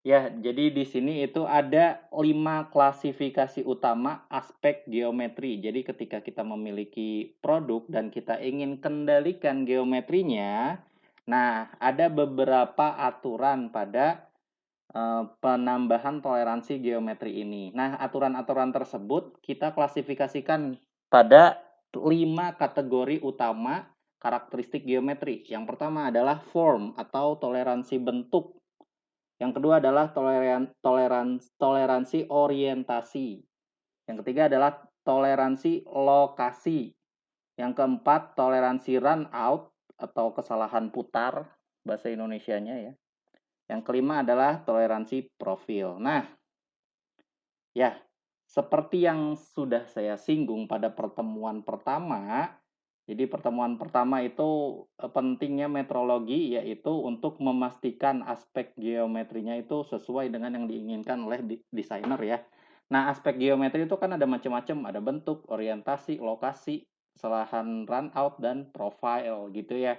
Ya, jadi di sini itu ada 5 klasifikasi utama aspek geometri. Jadi ketika kita memiliki produk dan kita ingin kendalikan geometrinya, nah ada beberapa aturan pada penambahan toleransi geometri ini. Nah, aturan-aturan tersebut kita klasifikasikan pada 5 kategori utama karakteristik geometri. Yang pertama adalah form atau toleransi bentuk. Yang kedua adalah toleransi orientasi. Yang ketiga adalah toleransi lokasi. Yang keempat, toleransi run out atau kesalahan putar bahasa Indonesianya ya. Yang kelima adalah toleransi profil. Nah, ya, seperti yang sudah saya singgung pada pertemuan pertama, jadi pertemuan pertama itu pentingnya metrologi yaitu untuk memastikan aspek geometrinya itu sesuai dengan yang diinginkan oleh desainer ya. Nah, aspek geometri itu kan ada macam-macam, ada bentuk, orientasi, lokasi, kesalahan run out dan profile gitu ya.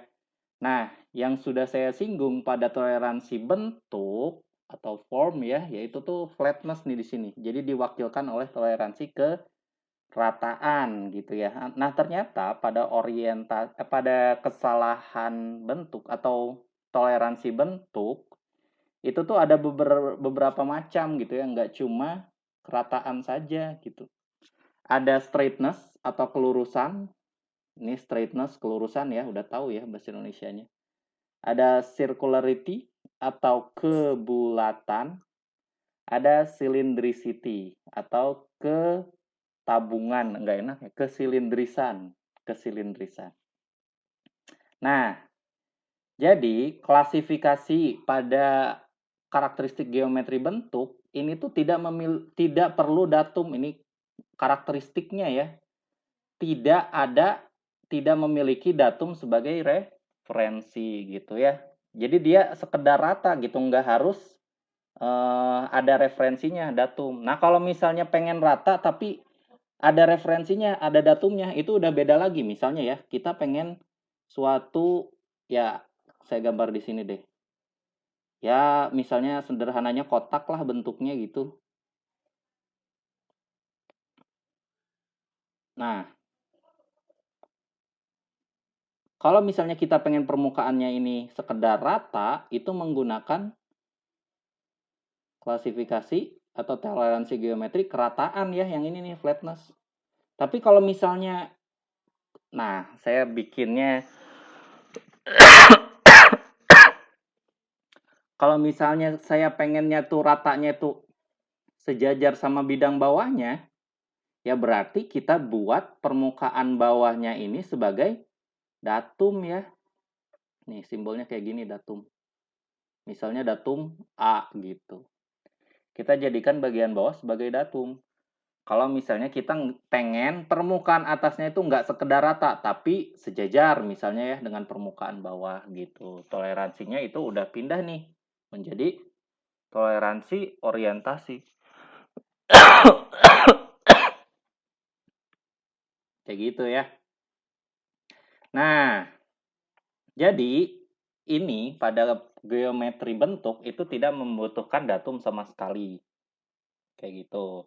Nah, yang sudah saya singgung pada toleransi bentuk atau form ya, yaitu tuh flatness nih di sini. Jadi diwakilkan oleh toleransi kerataan gitu ya. Nah, ternyata pada kesalahan bentuk atau toleransi bentuk itu tuh ada beberapa macam gitu ya, nggak cuma kerataan saja gitu. Ada straightness atau kelurusan. Ini straightness, kelurusan ya, udah tahu ya bahasa Indonesianya. Ada circularity atau kebulatan, ada cylindricity atau ketabungan, enggak enak ya, kesilindrisan. Nah, jadi klasifikasi pada karakteristik geometri bentuk ini tuh tidak perlu datum, ini karakteristiknya ya. Tidak memiliki datum sebagai referensi gitu ya. Jadi dia sekedar rata gitu, nggak harus ada referensinya datum. Nah, kalau misalnya pengen rata tapi ada referensinya, ada datumnya, itu udah beda lagi. Misalnya ya, kita pengen suatu, ya saya gambar di sini deh. Ya, misalnya sederhananya kotak lah bentuknya gitu. Nah, kalau misalnya kita pengen permukaannya ini sekedar rata, itu menggunakan klasifikasi atau toleransi geometri kerataan ya, yang ini nih flatness. Tapi kalau misalnya, nah saya bikinnya, kalau misalnya saya pengennya tuh ratanya tuh sejajar sama bidang bawahnya, ya berarti kita buat permukaan bawahnya ini sebagai datum ya. Nih simbolnya kayak gini datum. Misalnya datum A gitu. Kita jadikan bagian bawah sebagai datum. Kalau misalnya kita pengen permukaan atasnya itu nggak sekedar rata, tapi sejajar misalnya ya dengan permukaan bawah gitu. Toleransinya itu udah pindah nih menjadi toleransi orientasi. Kayak gitu ya. Nah, jadi ini pada geometri bentuk itu tidak membutuhkan datum sama sekali. Kayak gitu.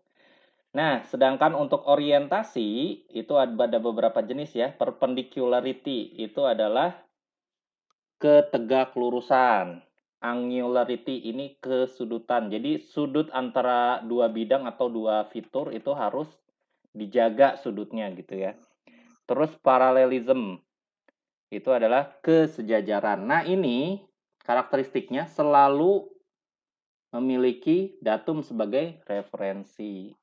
Nah, sedangkan untuk orientasi itu ada beberapa jenis ya. Perpendicularity itu adalah ketegak lurusan. Angularity ini kesudutan. Jadi sudut antara dua bidang atau dua fitur itu harus dijaga sudutnya gitu ya. Terus parallelism itu adalah kesejajaran. Nah, ini karakteristiknya selalu memiliki datum sebagai referensi.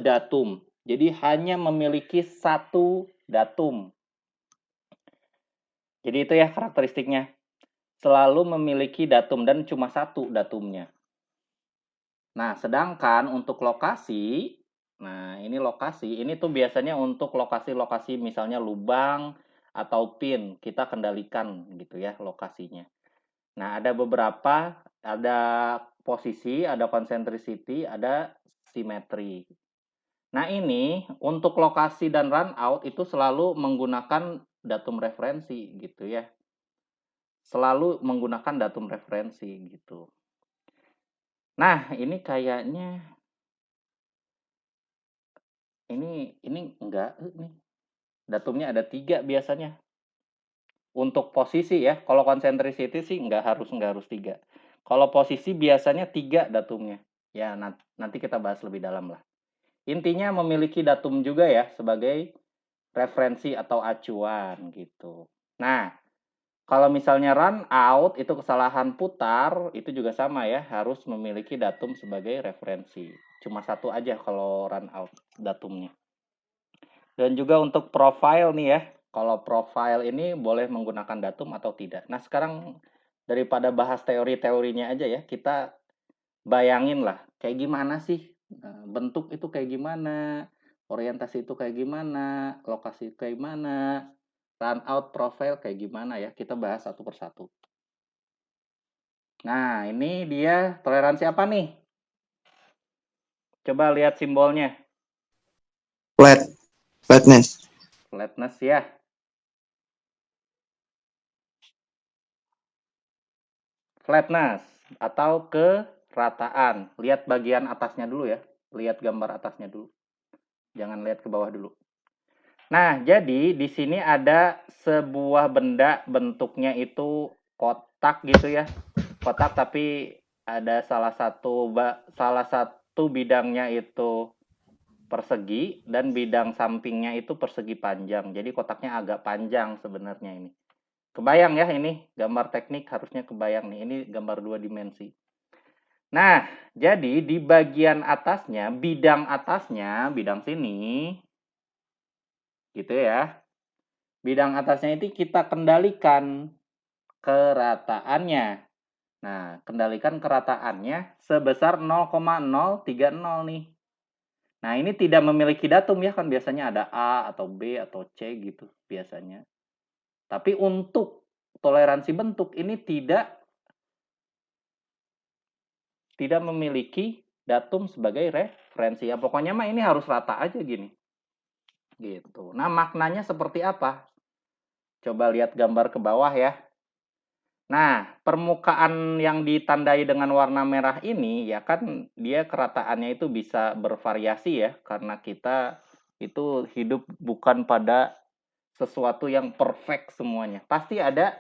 Datum. Jadi hanya memiliki satu datum. Jadi itu ya karakteristiknya. Selalu memiliki datum dan cuma satu datumnya. Nah, sedangkan untuk lokasi, nah ini lokasi, ini tuh biasanya untuk lokasi-lokasi misalnya lubang atau pin, kita kendalikan gitu ya lokasinya. Nah, ada beberapa, ada posisi, ada concentricity, ada simetri. Nah, ini untuk lokasi dan run out itu selalu menggunakan datum referensi gitu ya. Selalu menggunakan datum referensi gitu. Nah, ini kayaknya ini enggak nih. Datumnya ada 3 biasanya. Untuk posisi ya, kalau concentricity sih nggak harus 3. Kalau posisi biasanya 3 datumnya. Ya, nanti kita bahas lebih dalam lah. Intinya memiliki datum juga ya sebagai referensi atau acuan gitu. Nah, kalau misalnya run out itu kesalahan putar, itu juga sama ya, harus memiliki datum sebagai referensi. Cuma satu aja kalau run out datumnya. Dan juga untuk profile nih ya, kalau profile ini boleh menggunakan datum atau tidak. Nah, sekarang daripada bahas teori-teorinya aja ya, kita bayangin lah, kayak gimana sih bentuk itu kayak gimana, orientasi itu kayak gimana, lokasi kayak gimana, run out profile kayak gimana ya, kita bahas satu persatu. Nah, ini dia toleransi apa nih? Coba lihat simbolnya. Flatness. Flatness ya. Flatness atau kerataan. Lihat bagian atasnya dulu ya. Lihat gambar atasnya dulu. Jangan lihat ke bawah dulu. Nah, jadi di sini ada sebuah benda bentuknya itu kotak gitu ya. Kotak tapi ada salah satu bidangnya itu persegi dan bidang sampingnya itu persegi panjang. Jadi kotaknya agak panjang sebenarnya ini. Kebayang ya ini gambar teknik harusnya kebayang nih. Ini gambar 2 dimensi. Nah, jadi di bagian atasnya, bidang sini gitu ya. Bidang atasnya itu kita kendalikan kerataannya. Nah, kendalikan kerataannya sebesar 0,030 nih. Nah, ini tidak memiliki datum ya, kan biasanya ada A atau B atau C gitu biasanya. Tapi untuk toleransi bentuk ini tidak memiliki datum sebagai referensi. Ya pokoknya mah ini harus rata aja gini. Gitu. Nah, maknanya seperti apa? Coba lihat gambar ke bawah ya. Nah, permukaan yang ditandai dengan warna merah ini ya kan dia kerataannya itu bisa bervariasi ya karena kita itu hidup bukan pada sesuatu yang perfect semuanya. Pasti ada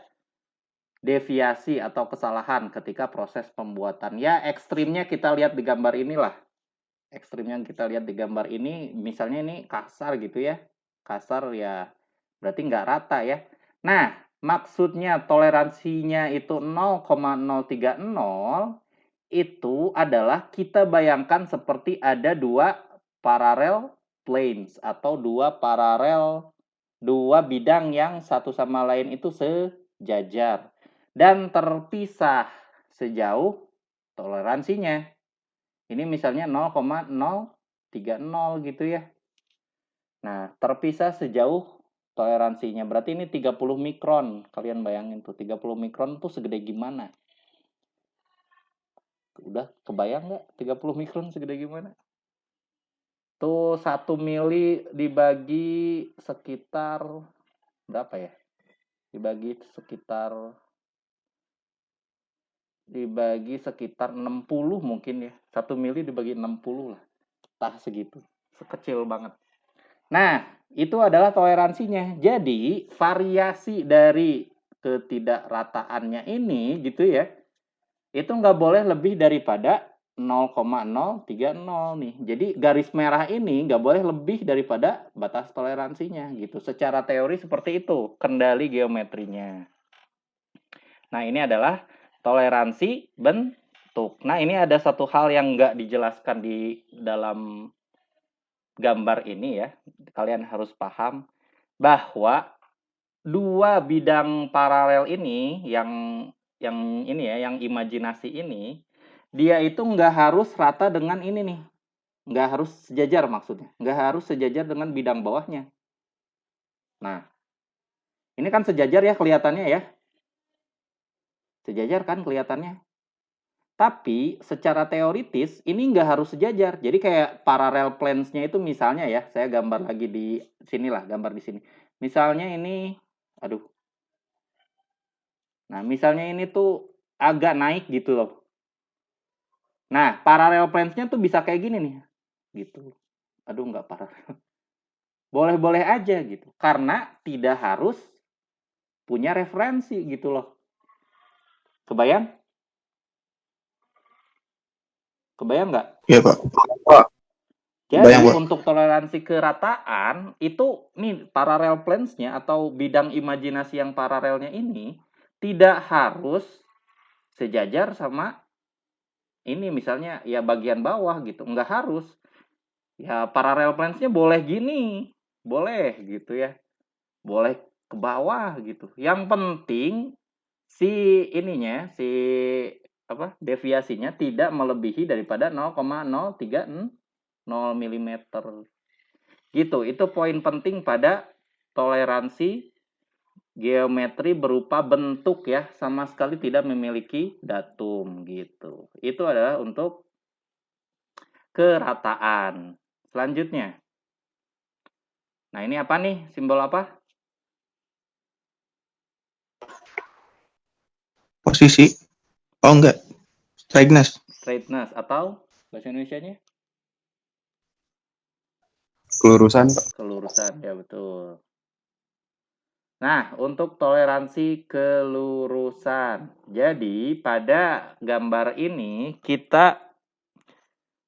deviasi atau kesalahan ketika proses pembuatan. Ya, ekstrimnya kita lihat di gambar inilah. Ekstrimnya kita lihat di gambar ini, misalnya ini kasar gitu ya. Kasar ya berarti nggak rata ya. Nah, maksudnya toleransinya itu 0,030 itu adalah kita bayangkan seperti ada dua parallel planes atau dua bidang yang satu sama lain itu sejajar dan terpisah sejauh toleransinya. Ini misalnya 0,030 gitu ya. Nah, terpisah sejauh toleransinya. Berarti ini 30 mikron. Kalian bayangin tuh, 30 mikron tuh segede gimana? Udah kebayang nggak 30 mikron segede gimana? Tuh 1 mili dibagi sekitar berapa ya? Dibagi sekitar 60 mungkin ya. 1 mili dibagi 60 lah. Tah segitu. Sekecil banget. Nah, itu adalah toleransinya. Jadi, variasi dari ketidakrataannya ini gitu ya, itu nggak boleh lebih daripada 0,030 nih. Jadi, garis merah ini nggak boleh lebih daripada batas toleransinya gitu. Secara teori seperti itu, kendali geometrinya. Nah, ini adalah toleransi bentuk. Nah, ini ada satu hal yang nggak dijelaskan di dalam gambar ini ya. Kalian harus paham bahwa dua bidang paralel ini yang ini ya, yang imajinasi ini, dia itu nggak harus rata dengan ini nih. Nggak harus sejajar maksudnya. Nggak harus sejajar dengan bidang bawahnya. Nah, ini kan sejajar ya kelihatannya ya. Sejajar kan kelihatannya. Tapi secara teoritis ini nggak harus sejajar. Jadi kayak parallel planes-nya itu misalnya ya, saya gambar lagi di sinilah, gambar di sini. Misalnya ini, aduh. Nah, misalnya ini tuh agak naik gitu loh. Nah, parallel planes-nya tuh bisa kayak gini nih. Gitu. Aduh, nggak parallel. Boleh-boleh aja gitu. Karena tidak harus punya referensi gitu loh. Kebayang? Kebayang nggak? Iya Pak. Pak, bayang Jadi Pak. untuk toleransi kerataan itu nih parallel planes-nya atau bidang imajinasi yang paralelnya ini tidak harus sejajar sama ini misalnya ya bagian bawah gitu. Nggak harus. Ya parallel planes-nya boleh gini. Boleh gitu ya. Boleh ke bawah gitu. Yang penting si ininya si apa deviasinya tidak melebihi daripada 0,030 mm gitu. Itu poin penting pada toleransi geometri berupa bentuk ya, sama sekali tidak memiliki datum gitu. Itu adalah untuk kerataan. Selanjutnya, nah ini apa nih, simbol apa? Posisi. Oh enggak. Straightness. Straightness atau bahasa Indonesianya Kelurusan Pak. kelurusan ya, betul. Nah, untuk toleransi kelurusan. Jadi, pada gambar ini kita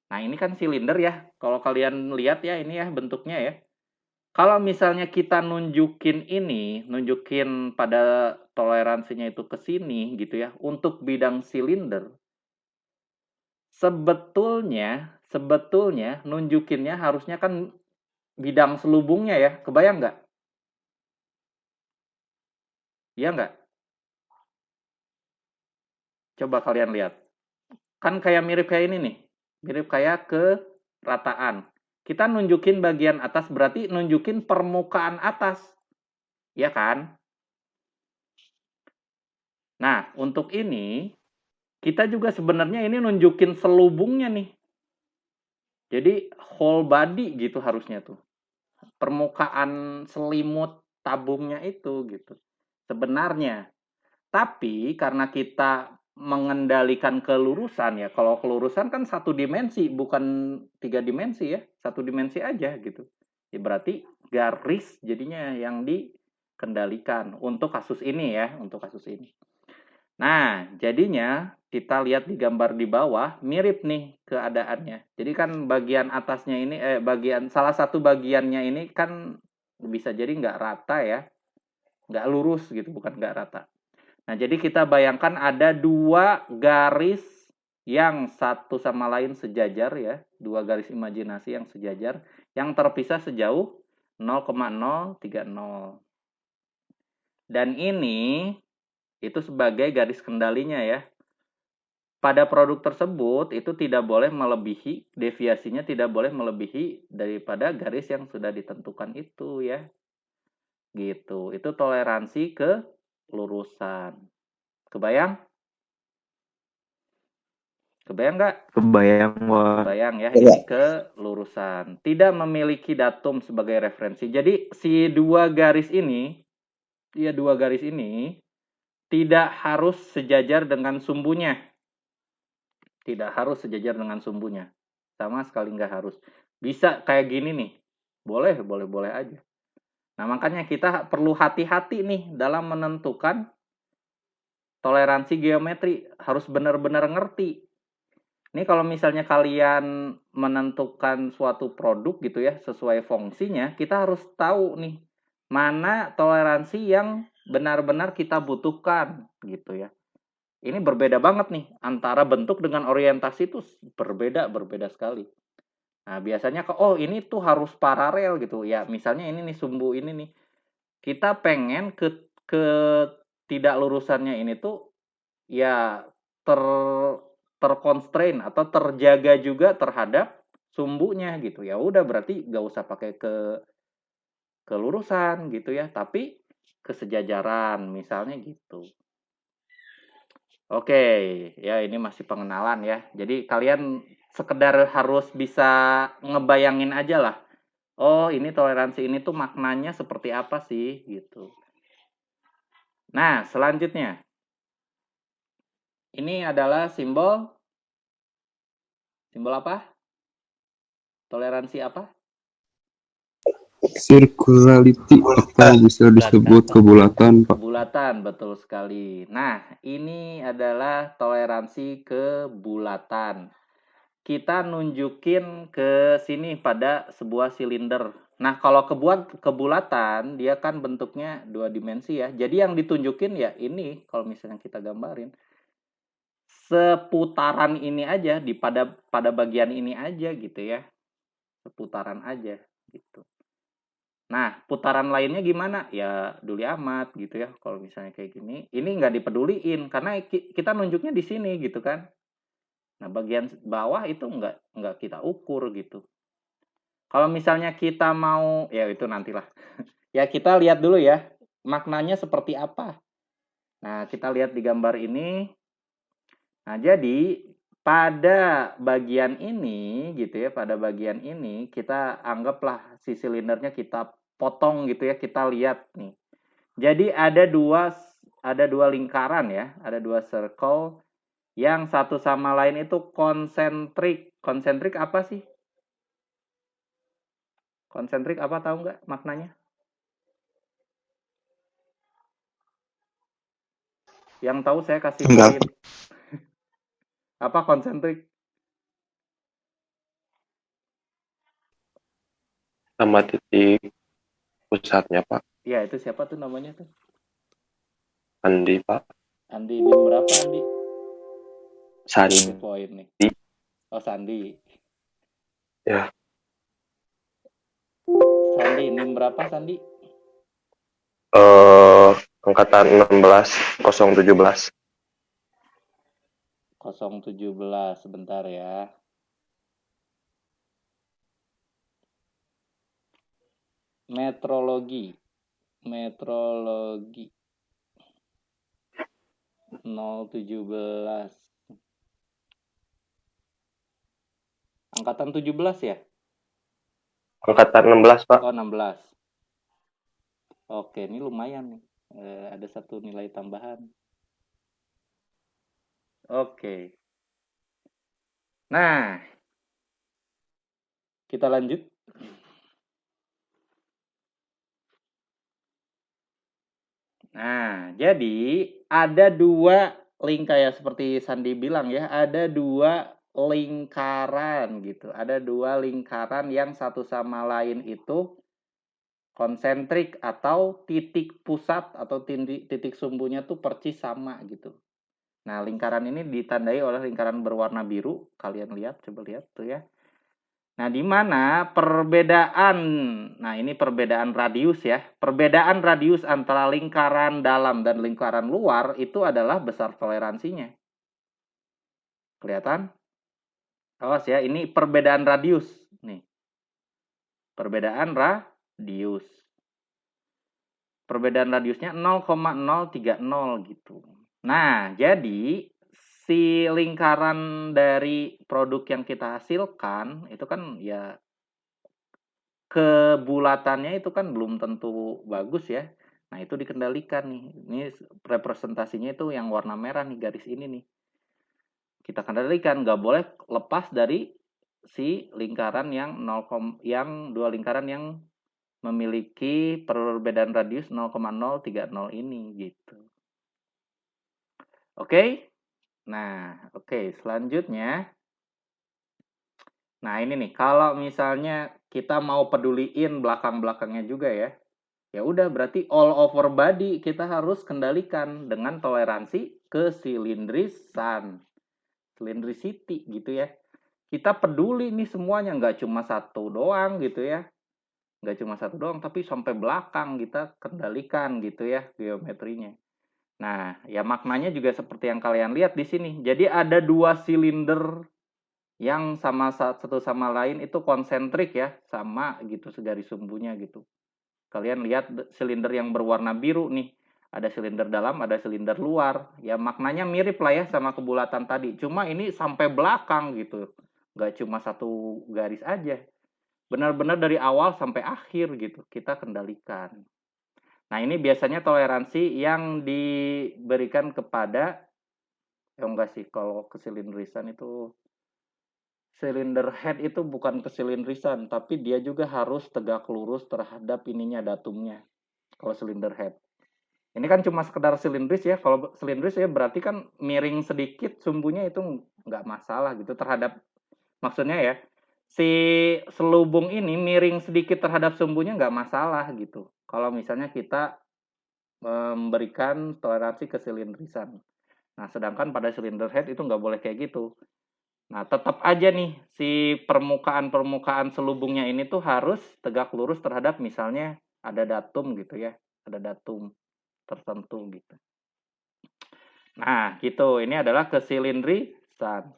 nah ini kan silinder ya. Kalau kalian lihat ya ini ya bentuknya ya. Kalau misalnya kita nunjukin ini, nunjukin pada toleransinya itu ke sini gitu ya, untuk bidang silinder, sebetulnya nunjukinnya harusnya kan bidang selubungnya ya. Kebayang nggak? Iya nggak? Coba kalian lihat. Kan kayak mirip kayak ini nih. Mirip kayak kerataan. Kita nunjukin bagian atas berarti nunjukin permukaan atas. Ya kan? Nah, untuk ini kita juga sebenarnya ini nunjukin selubungnya nih. Jadi whole body gitu harusnya tuh. Permukaan selimut tabungnya itu gitu. Sebenarnya. Tapi karena kita mengendalikan kelurusan ya. Kalau kelurusan kan satu dimensi, bukan tiga dimensi ya. Satu dimensi aja gitu. Ya berarti garis jadinya yang dikendalikan untuk kasus ini ya. Untuk kasus ini. Nah, jadinya kita lihat di gambar di bawah mirip nih keadaannya. Jadi kan bagian atasnya ini bagian salah satu bagiannya ini kan bisa jadi nggak rata ya, nggak lurus gitu, bukan nggak rata. Nah, jadi kita bayangkan ada dua garis yang satu sama lain sejajar ya, dua garis imajinasi yang sejajar yang terpisah sejauh 0,030. Dan ini itu sebagai garis kendalinya ya. Pada produk tersebut itu tidak boleh melebihi deviasinya tidak boleh melebihi daripada garis yang sudah ditentukan itu ya. Gitu. Itu toleransi ke lurusan. Kebayang? Kebayang nggak? Kebayang Pak. Kebayang ya, Iya. ini ke lurusan. Tidak memiliki datum sebagai referensi. Jadi si dua garis ini, ya dua garis ini tidak harus sejajar dengan sumbunya. Tidak harus sejajar dengan sumbunya. Sama sekali nggak harus. Bisa kayak gini nih. Boleh aja. Nah, makanya kita perlu hati-hati nih dalam menentukan toleransi geometri. Harus benar-benar ngerti. Ini kalau misalnya kalian menentukan suatu produk gitu ya, sesuai fungsinya, kita harus tahu nih, mana toleransi yang benar-benar kita butuhkan gitu ya. Ini berbeda banget nih, antara bentuk dengan orientasi itu berbeda sekali. Nah, biasanya oh ini tuh harus paralel gitu ya. Misalnya ini nih sumbu ini nih. Kita pengen ke tidak lurusannya ini tuh ya ter terconstrain atau terjaga juga terhadap sumbunya gitu. Ya udah berarti nggak usah pakai kelurusan gitu ya, tapi kesejajaran misalnya gitu. Oke, ya ini masih pengenalan ya. Jadi kalian sekedar harus bisa ngebayangin aja lah. Oh, ini toleransi ini tuh maknanya seperti apa sih gitu. Nah, selanjutnya. Ini adalah simbol Simbol apa? Toleransi apa? Circularity atau bisa disebut kebulatan, Pak. Kebulatan, betul sekali. Nah, ini adalah toleransi kebulatan. Kita nunjukin ke sini pada sebuah silinder. Nah, kalau kebulatan, dia kan bentuknya dua dimensi ya. Jadi yang ditunjukin ya ini, kalau misalnya kita gambarin, seputaran ini aja, pada bagian ini aja gitu ya. Seputaran aja gitu. Nah, putaran lainnya gimana? Ya, duli amat gitu ya. Kalau misalnya kayak gini, ini nggak dipeduliin karena kita nunjuknya di sini gitu kan. Nah, bagian bawah itu nggak kita ukur gitu. Kalau misalnya kita mau, ya itu nantilah. Ya kita lihat dulu ya, maknanya seperti apa. Nah, kita lihat di gambar ini. Nah, jadi pada bagian ini gitu ya, pada bagian ini kita anggaplah si silindernya kita potong gitu ya, kita lihat nih. Jadi ada dua lingkaran ya, ada dua circle yang satu sama lain itu konsentrik. Konsentrik apa sih? Konsentrik apa, tahu nggak maknanya? Yang tahu saya kasih Enggak. poin. Apa konsentrik? Sama titik pusatnya, Pak. Ya itu siapa tuh namanya tuh? Andi, Pak. Andi, NIM berapa Andi? Sandi. Kasih poin nih. Oh Sandi. Ya. Sandi, NIM berapa Sandi? Angkatan 16 017. 017, sebentar ya. Metrologi 017. Angkatan 17 ya? Angkatan 16, Pak. Oh 16. Oke, ini lumayan nih. Ada satu nilai tambahan. Oke. Nah, kita lanjut. Nah, jadi ada dua kayak seperti Sandi bilang ya, ada dua lingkaran gitu. Ada dua lingkaran yang satu sama lain itu konsentrik atau titik pusat atau titik sumbunya tuh persis sama gitu. Nah, lingkaran ini ditandai oleh lingkaran berwarna biru. Kalian lihat, coba lihat tuh ya. Nah, di mana perbedaan, nah ini perbedaan radius ya. Perbedaan radius antara lingkaran dalam dan lingkaran luar itu adalah besar toleransinya. Kelihatan? Awas ya, ini perbedaan radius. Nih. Perbedaan radius. Perbedaan radiusnya 0,030 gitu. Nah, jadi si lingkaran dari produk yang kita hasilkan itu kan ya kebulatannya itu kan belum tentu bagus ya. Nah, itu dikendalikan nih. Ini representasinya itu yang warna merah nih, garis ini nih. Kita kendalikan, nggak boleh lepas dari si lingkaran yang dua lingkaran yang memiliki perbedaan radius 0,030 ini gitu. Oke? Nah, oke, selanjutnya. Nah, ini nih, kalau misalnya kita mau peduliin belakang-belakangnya juga ya. Ya udah, berarti all over body kita harus kendalikan dengan toleransi kesilindrisan. Cylindricity gitu ya. Kita peduli nih semuanya, nggak cuma satu doang gitu ya. Nggak cuma satu doang, tapi sampai belakang kita kendalikan gitu ya geometrinya. Nah, ya maknanya juga seperti yang kalian lihat di sini. Jadi ada dua silinder yang sama satu sama lain itu konsentrik ya, sama gitu segaris sumbunya gitu. Kalian lihat silinder yang berwarna biru nih. Ada silinder dalam, ada silinder luar. Ya maknanya mirip lah ya sama kebulatan tadi. Cuma ini sampai belakang gitu. Nggak cuma satu garis aja. Benar-benar dari awal sampai akhir gitu. Kita kendalikan. Nah, ini biasanya toleransi yang diberikan kepada, enggak sih, kalau kesilindrisan itu Cylinder head itu bukan kesilindrisan, tapi dia juga harus tegak lurus terhadap ininya, datumnya. Kalau cylinder head. Ini kan cuma sekedar silindris ya. Kalau silindris ya berarti kan miring sedikit sumbunya itu nggak masalah gitu terhadap, maksudnya ya, si selubung ini miring sedikit terhadap sumbunya nggak masalah gitu. Kalau misalnya kita memberikan toleransi kesilindrisan. Nah, sedangkan pada cylinder head itu nggak boleh kayak gitu. Nah, tetap aja nih si permukaan-permukaan selubungnya ini tuh harus tegak lurus terhadap misalnya ada datum gitu ya, ada datum tertentu gitu. Nah, gitu. Ini adalah kesilindrisan.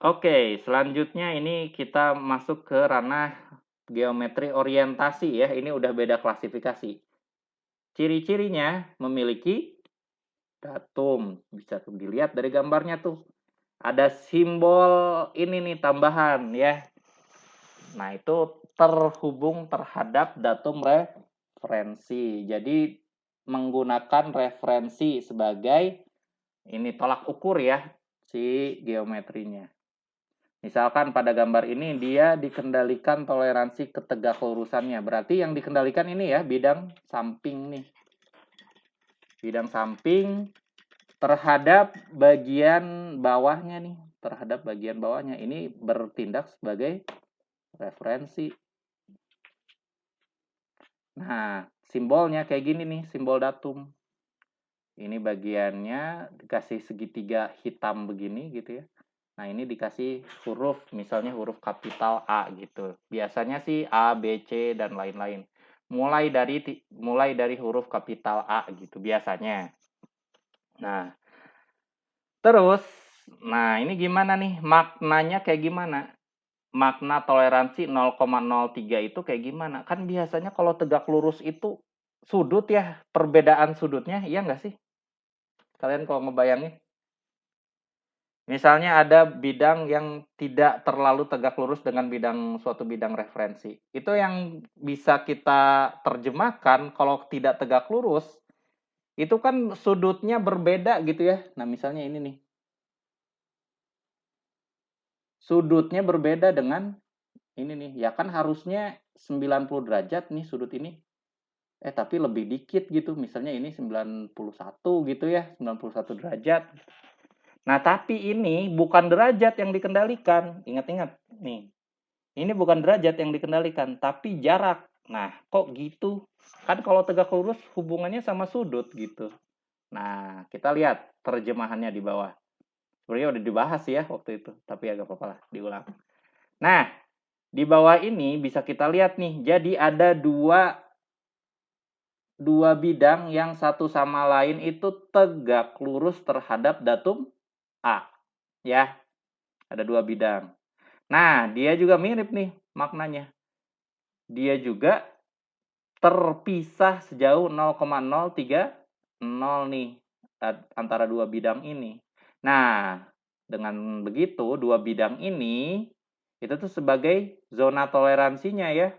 Oke, selanjutnya ini kita masuk ke ranah geometri orientasi ya. Ini udah beda klasifikasi. Ciri-cirinya memiliki datum. Bisa dilihat dari gambarnya tuh. Ada simbol ini nih tambahan ya. Nah, itu terhubung terhadap datum referensi. Jadi menggunakan referensi sebagai ini tolak ukur ya si geometrinya. Misalkan pada gambar ini dia dikendalikan toleransi ketegak lurusannya. Berarti yang dikendalikan ini ya bidang samping nih. Bidang samping terhadap bagian bawahnya nih, terhadap bagian bawahnya ini bertindak sebagai referensi. Nah, simbolnya kayak gini nih, simbol datum. Ini bagiannya dikasih segitiga hitam begini gitu ya. Nah, ini dikasih huruf, misalnya huruf kapital A gitu. Biasanya sih A, B, C dan lain-lain. Mulai dari huruf kapital A gitu biasanya. Nah, terus, nah ini gimana nih? Maknanya kayak gimana? Makna toleransi 0,03 itu kayak gimana? Kan biasanya kalau tegak lurus itu sudut ya, perbedaan sudutnya, iya nggak sih? Kalian kalau ngebayangin? Misalnya ada bidang yang tidak terlalu tegak lurus dengan suatu bidang referensi. Itu yang bisa kita terjemahkan kalau tidak tegak lurus, itu kan sudutnya berbeda gitu ya. Nah, misalnya ini nih. Sudutnya berbeda dengan ini nih. Ya kan harusnya 90 derajat nih sudut ini. Tapi lebih dikit gitu. Misalnya ini 91 gitu ya. 91 derajat. Nah, tapi ini bukan derajat yang dikendalikan. Ingat-ingat nih. Ini bukan derajat yang dikendalikan, tapi jarak. Nah, kok gitu? Kan kalau tegak lurus hubungannya sama sudut gitu. Nah, kita lihat terjemahannya di bawah. Sebenarnya udah dibahas ya waktu itu, tapi agak apa-apa lah, diulang. Nah, di bawah ini bisa kita lihat nih. Jadi ada dua bidang yang satu sama lain itu tegak lurus terhadap datum A. Ya, ada dua bidang. Nah, dia juga mirip nih maknanya. Dia juga terpisah sejauh 0,030 nih antara dua bidang ini. Nah, dengan begitu dua bidang ini itu tuh sebagai zona toleransinya ya.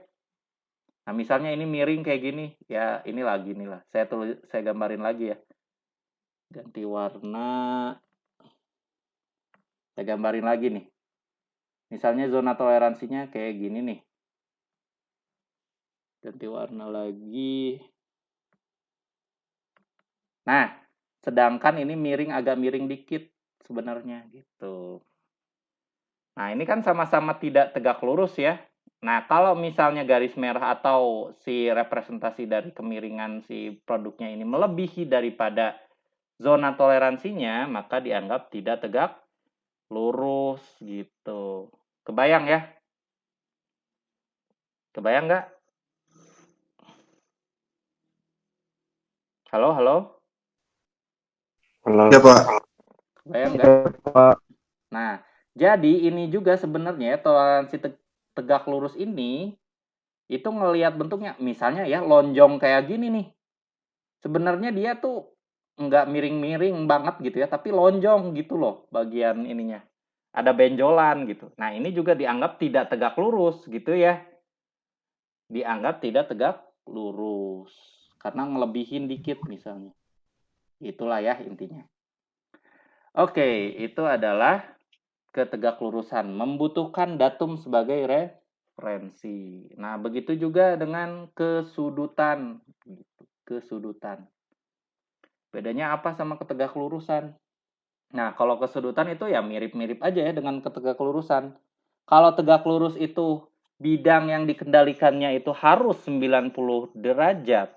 Nah, misalnya ini miring kayak gini, ya ini lagi nih lah. Saya gambarin lagi ya. Ganti warna. Saya gambarin lagi nih. Misalnya zona toleransinya kayak gini nih. Ganti warna lagi. Nah, sedangkan ini agak miring dikit sebenarnya gitu. Nah, ini kan sama-sama tidak tegak lurus ya. Nah, kalau misalnya garis merah atau si representasi dari kemiringan si produknya ini melebihi daripada zona toleransinya, maka dianggap tidak tegak lurus gitu. Kebayang ya? Kebayang nggak? Halo, halo? Halo. Ya Pak. Kebayang nggak? Nah, jadi ini juga sebenarnya toleransi tegak lurus ini itu ngelihat bentuknya, misalnya ya lonjong kayak gini nih. Sebenarnya dia tuh nggak miring-miring banget gitu ya, tapi lonjong gitu loh bagian ininya. Ada benjolan gitu. Nah, ini juga dianggap tidak tegak lurus gitu ya. Dianggap tidak tegak lurus karena ngelebihin dikit misalnya. Itulah ya intinya. Oke, itu adalah ke tegak lurusan, membutuhkan datum sebagai referensi. Nah, begitu juga dengan kesudutan. Kesudutan. Bedanya apa sama ketegak lurusan? Nah, kalau kesudutan itu ya mirip-mirip aja ya dengan ketegak lurusan. Kalau tegak lurus itu bidang yang dikendalikannya itu harus 90 derajat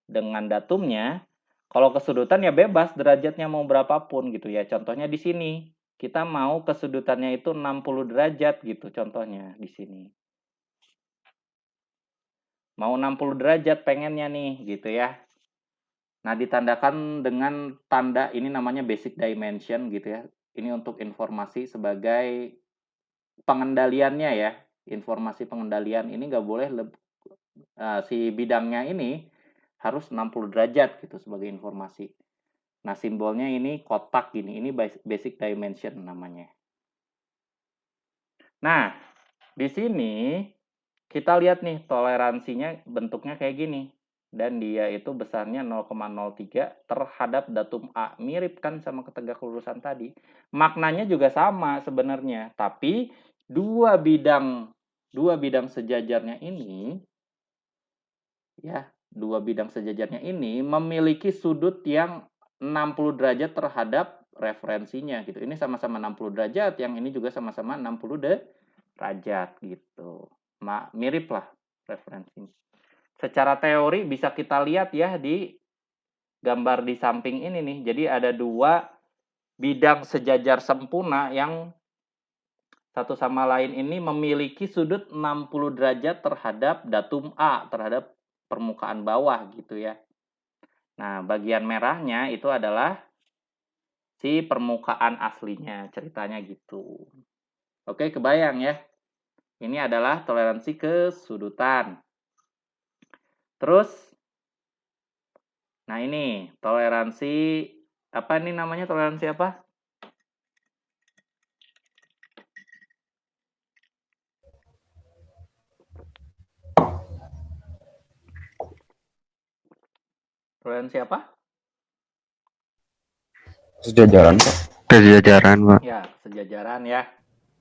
dengan datumnya. Kalau kesudutan ya bebas derajatnya mau berapapun gitu ya. Contohnya di sini. Kita mau kesudutannya itu 60 derajat gitu contohnya di sini. Mau 60 derajat pengennya nih gitu ya. Nah, ditandakan dengan tanda ini namanya basic dimension gitu ya. Ini untuk informasi sebagai pengendaliannya ya. Informasi pengendalian ini nggak boleh si bidangnya ini harus 60 derajat gitu sebagai informasi. Nah, simbolnya ini kotak gini. Ini basic dimension namanya. Nah, di sini kita lihat nih toleransinya bentuknya kayak gini. Dan dia itu besarnya 0,03 terhadap datum A. Mirip kan sama ketegak lurusan tadi. Maknanya juga sama sebenarnya. Tapi dua bidang sejajarnya ini ya, dua bidang sejajarnya ini memiliki sudut yang 60 derajat terhadap referensinya gitu. Ini sama-sama 60 derajat, yang ini juga sama-sama 60 derajat gitu. Mirip lah referensinya. Secara teori bisa kita lihat ya di gambar di samping ini nih. Jadi ada dua bidang sejajar sempurna yang satu sama lain ini memiliki sudut 60 derajat terhadap datum A, terhadap permukaan bawah gitu ya. Nah, bagian merahnya itu adalah si permukaan aslinya, ceritanya gitu. Oke, kebayang ya. Ini adalah toleransi kesudutan. Terus, nah ini toleransi apa ini namanya toleransi apa? Toleransi apa? Sejajaran, Pak. Sejajaran, Pak. Ya, sejajaran ya.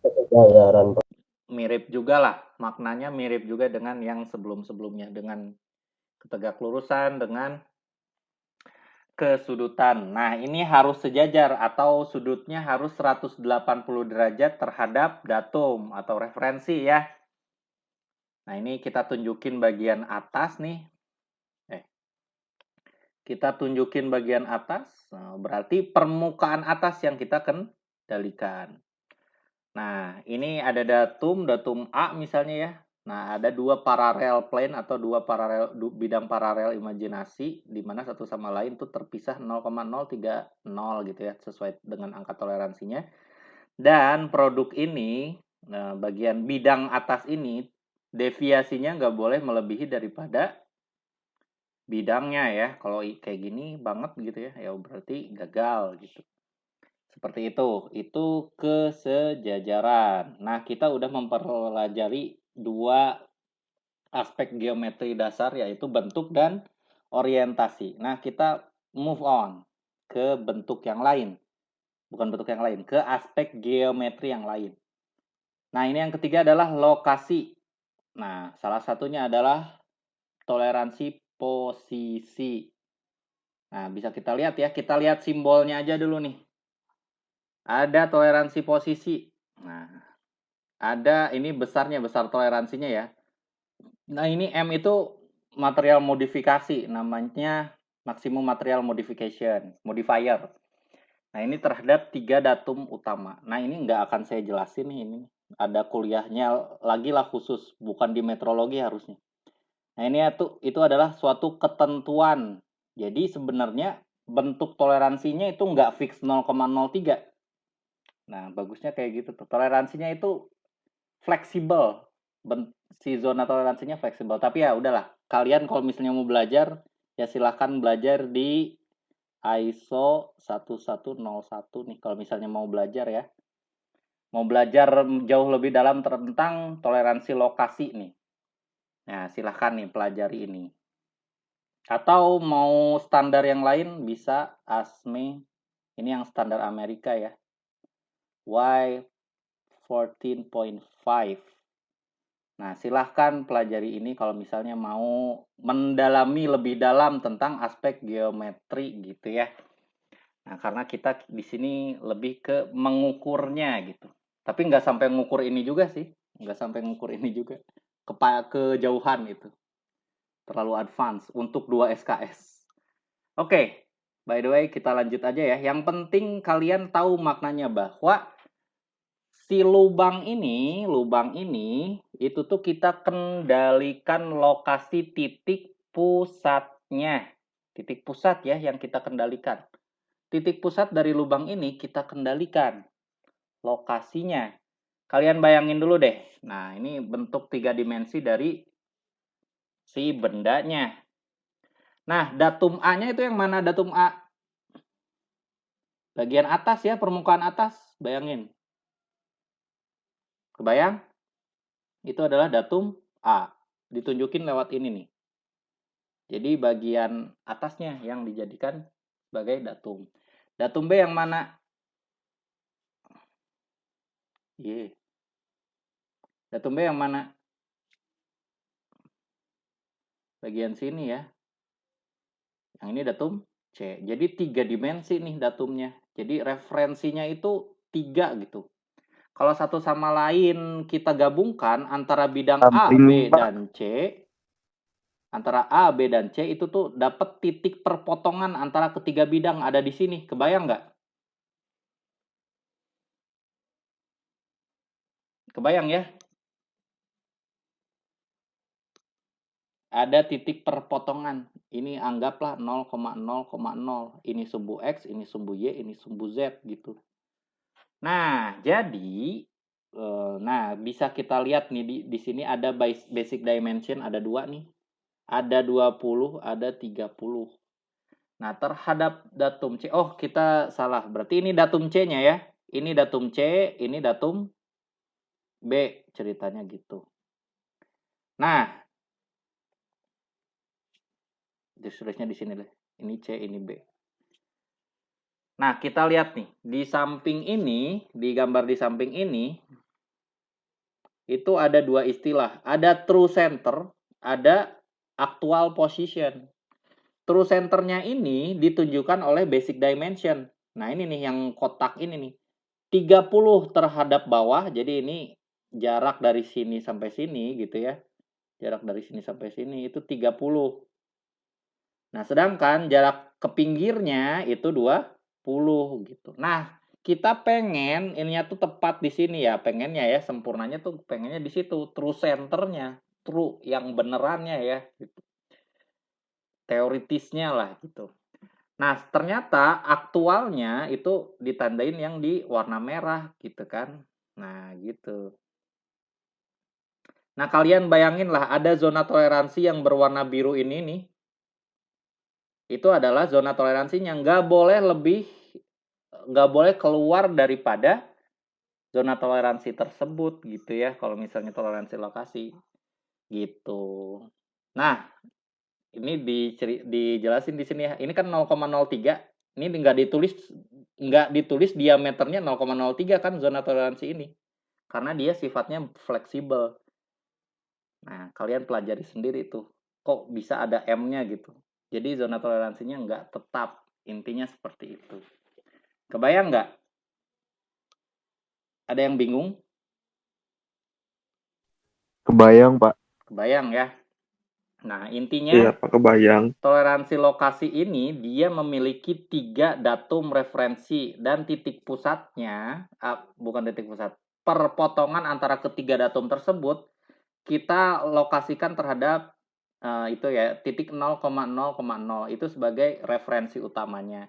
Sejajaran, Pak. Mirip juga lah, maknanya mirip juga dengan yang sebelum-sebelumnya, dengan ketegak lurusan, dengan kesudutan. Nah, ini harus sejajar atau sudutnya harus 180 derajat terhadap datum atau referensi ya. Nah, ini kita tunjukin bagian atas nih. Kita tunjukin bagian atas, berarti permukaan atas yang kita kendalikan. Nah, ini ada datum A misalnya ya. Nah, ada dua paralel plane atau dua bidang paralel imajinasi di mana satu sama lain tuh terpisah 0,030 gitu ya, sesuai dengan angka toleransinya. Dan produk ini, nah, bagian bidang atas ini deviasinya nggak boleh melebihi daripada bidangnya ya. Kalau kayak gini banget gitu ya, ya berarti gagal gitu. Seperti itu kesejajaran. Nah, kita udah mempelajari dua aspek geometri dasar, yaitu bentuk dan orientasi. Nah, kita move on ke bentuk yang lain. Bukan bentuk yang lain, ke aspek geometri yang lain. Nah, ini yang ketiga adalah lokasi. Nah, salah satunya adalah toleransi posisi. Nah, bisa kita lihat ya. Kita lihat simbolnya aja dulu nih. Ada toleransi posisi. Nah, ada ini besar toleransinya ya. Nah, ini M itu material modifikasi, namanya maksimum material modifier. Nah, ini terhadap 3 datum utama. Nah, ini nggak akan saya jelasin nih, ini ada kuliahnya lagi lah khusus, bukan di metrologi harusnya. Nah, ini itu adalah suatu ketentuan. Jadi sebenarnya bentuk toleransinya itu nggak fix 0,03. Nah, bagusnya kayak gitu tuh. Toleransinya itu fleksibel. Si zona toleransinya fleksibel. Tapi ya udahlah. Kalian kalau misalnya mau belajar, ya silahkan belajar di ISO 1101 nih. Kalau misalnya mau belajar ya. Mau belajar jauh lebih dalam tentang toleransi lokasi nih. Nah, silahkan nih pelajari ini. Atau mau standar yang lain bisa ASME. Ini yang standar Amerika ya. 14.5. Nah, silahkan pelajari ini kalau misalnya mau mendalami lebih dalam tentang aspek geometri gitu ya. Nah, karena kita di sini lebih ke mengukurnya gitu. Tapi nggak sampai ngukur ini juga sih. Nggak sampai ngukur ini juga. Kejauhan itu. Terlalu advance untuk 2 SKS. Oke, by the way kita lanjut aja ya. Yang penting kalian tahu maknanya bahwa si lubang ini itu tuh kita kendalikan lokasi titik pusatnya. Titik pusat ya yang kita kendalikan. Titik pusat dari lubang ini kita kendalikan lokasinya. Kalian bayangin dulu deh. Nah, ini bentuk 3 dimensi dari si bendanya. Nah, datum A-nya itu yang mana datum A? Bagian atas ya, permukaan atas. Bayangin. Kebayang? Itu adalah datum A. Ditunjukin lewat ini nih. Jadi bagian atasnya yang dijadikan sebagai datum. Datum B yang mana? Datum B yang mana? Bagian sini ya. Yang ini datum C. Jadi 3 dimensi nih datumnya. Jadi referensinya itu 3 gitu. Kalau satu sama lain kita gabungkan antara bidang A, B, dan C, antara A, B, dan C itu tuh dapat titik perpotongan antara ketiga bidang ada di sini. Kebayang nggak? Kebayang ya? Ada titik perpotongan. Ini anggaplah 0,0,0. Ini sumbu X, ini sumbu Y, ini sumbu Z gitu. Nah, jadi bisa kita lihat nih di sini ada basic dimension ada 2 nih. Ada 20, ada 30. Nah, terhadap datum C, oh kita salah. Berarti ini datum C-nya ya. Ini datum C, ini datum B ceritanya gitu. Nah, ditulisnya di sini deh. Ini C, ini B. Nah, kita lihat nih, di samping ini, di gambar di samping ini, itu ada 2 istilah. Ada true center, ada actual position. True centernya ini ditunjukkan oleh basic dimension. Nah, ini nih yang kotak ini nih. 30 terhadap bawah, jadi ini jarak dari sini sampai sini gitu ya. Jarak dari sini sampai sini itu 30. Nah, sedangkan jarak ke pinggirnya itu 20 gitu. Nah, kita pengen ininya tuh tepat di sini ya, pengennya ya, sempurnanya tuh pengennya di situ, true centernya, true yang benerannya ya gitu. Teoritisnya lah gitu. Nah, ternyata aktualnya itu ditandain yang di warna merah gitu kan. Nah, gitu. Nah, kalian bayangin lah ada zona toleransi yang berwarna biru ini nih. Itu adalah zona toleransinya. Nggak boleh keluar daripada zona toleransi tersebut gitu ya. Kalau misalnya toleransi lokasi gitu. Nah, ini dijelasin di sini ya. Ini kan 0,03. Ini nggak ditulis diameternya 0,03 kan zona toleransi ini. Karena dia sifatnya fleksibel. Nah, kalian pelajari sendiri tuh. Kok bisa ada M-nya gitu. Jadi zona toleransinya nggak tetap. Intinya seperti itu. Kebayang nggak? Ada yang bingung? Kebayang, Pak. Kebayang ya? Nah, intinya Iya, Pak, kebayang. toleransi lokasi ini dia memiliki 3 datum referensi dan titik pusatnya, bukan titik pusat, perpotongan antara ketiga datum tersebut kita lokasikan terhadap itu ya titik 0,0,0 itu sebagai referensi utamanya.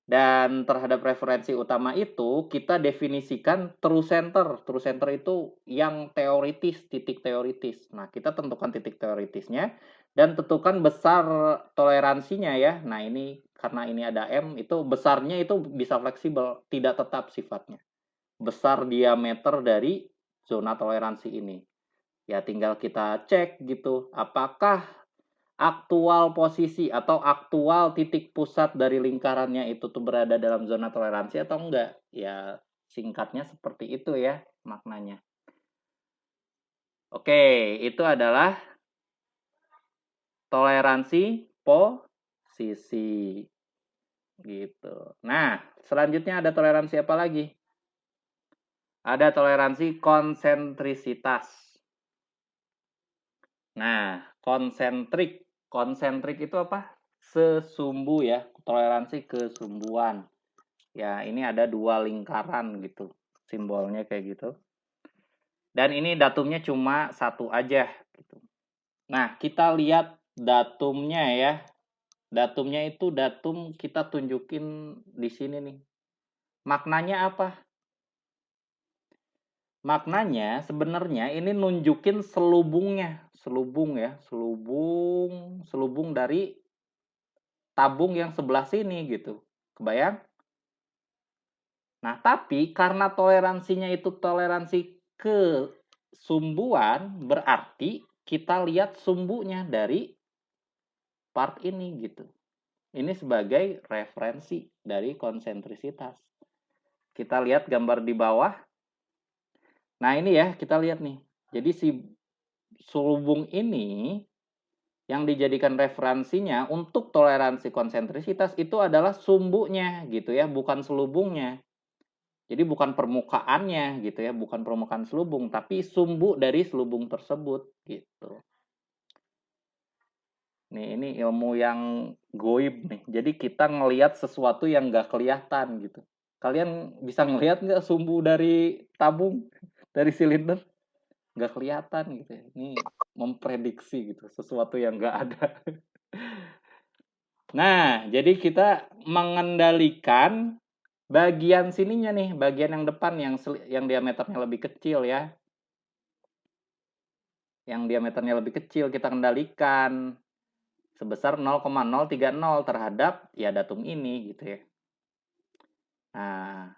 Dan terhadap referensi utama itu kita definisikan true center. True center itu yang teoritis, titik teoritis. Nah, kita tentukan titik teoritisnya dan tentukan besar toleransinya ya. Nah, ini karena ini ada M, itu besarnya itu bisa fleksibel, tidak tetap sifatnya. Besar diameter dari zona toleransi ini. Ya tinggal kita cek gitu, apakah aktual posisi atau aktual titik pusat dari lingkarannya itu tuh berada dalam zona toleransi atau enggak. Ya Singkatnya seperti itu ya maknanya. Oke, itu adalah toleransi posisi. Gitu. Nah, selanjutnya ada toleransi apa lagi? Ada toleransi konsentrisitas. Nah, konsentrik. Konsentrik itu apa? Sesumbu ya, toleransi kesumbuan. Ya, ini ada 2 lingkaran gitu. Simbolnya kayak gitu. Dan ini datumnya cuma 1 aja gitu. Nah, kita lihat datumnya ya. Datumnya itu datum kita tunjukin di sini nih. Maknanya apa? Maknanya sebenarnya ini nunjukin selubungnya, selubung ya, selubung dari tabung yang sebelah sini gitu. Kebayang? Nah, tapi karena toleransinya itu toleransi kesumbuan, berarti kita lihat sumbunya dari part ini gitu. Ini sebagai referensi dari konsentrisitas. Kita lihat gambar di bawah. Nah, ini ya, kita lihat nih. Jadi si selubung ini yang dijadikan referensinya untuk toleransi konsentrisitas itu adalah sumbunya gitu ya, bukan selubungnya. Jadi bukan permukaannya gitu ya, bukan permukaan selubung, tapi sumbu dari selubung tersebut gitu. Nih, ini ilmu yang goib nih. Jadi kita ngelihat sesuatu yang nggak kelihatan gitu. Kalian bisa ngelihat nggak sumbu dari tabung, dari silinder? Nggak kelihatan gitu ya. Ini memprediksi gitu, sesuatu yang nggak ada. Nah, jadi kita mengendalikan bagian sininya nih, bagian yang depan yang diameternya lebih kecil ya. Yang diameternya lebih kecil kita kendalikan sebesar 0,030 terhadap ya datum ini gitu ya. Nah,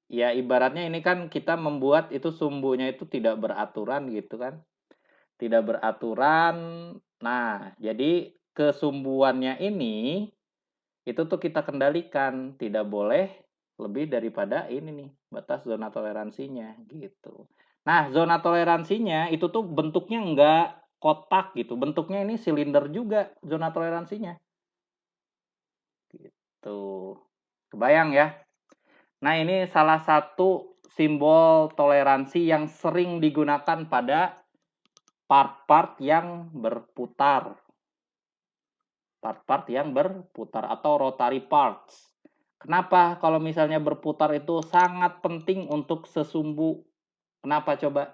ya ibaratnya ini kan kita membuat itu sumbunya itu tidak beraturan gitu kan. Tidak beraturan. Nah, jadi kesumbuannya ini itu tuh kita kendalikan, tidak boleh lebih daripada ini nih, batas zona toleransinya gitu. Nah, zona toleransinya itu tuh bentuknya enggak kotak gitu, bentuknya ini silinder juga zona toleransinya. Gitu. Kebayang ya? Nah, ini salah satu simbol toleransi yang sering digunakan pada part-part yang berputar. Part-part yang berputar atau rotary parts. Kenapa kalau misalnya berputar itu sangat penting untuk sesumbu? Kenapa coba?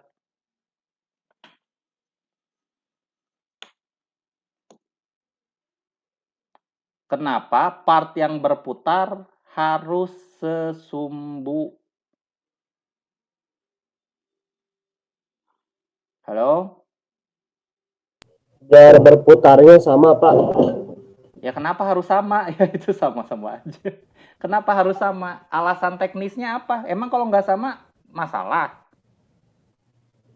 Kenapa part yang berputar harus sesumbu? Halo? Biar berputarnya sama, Pak. Ya kenapa harus sama? Ya itu sama-sama aja. Kenapa harus sama? Alasan teknisnya apa? Emang kalau nggak sama masalah?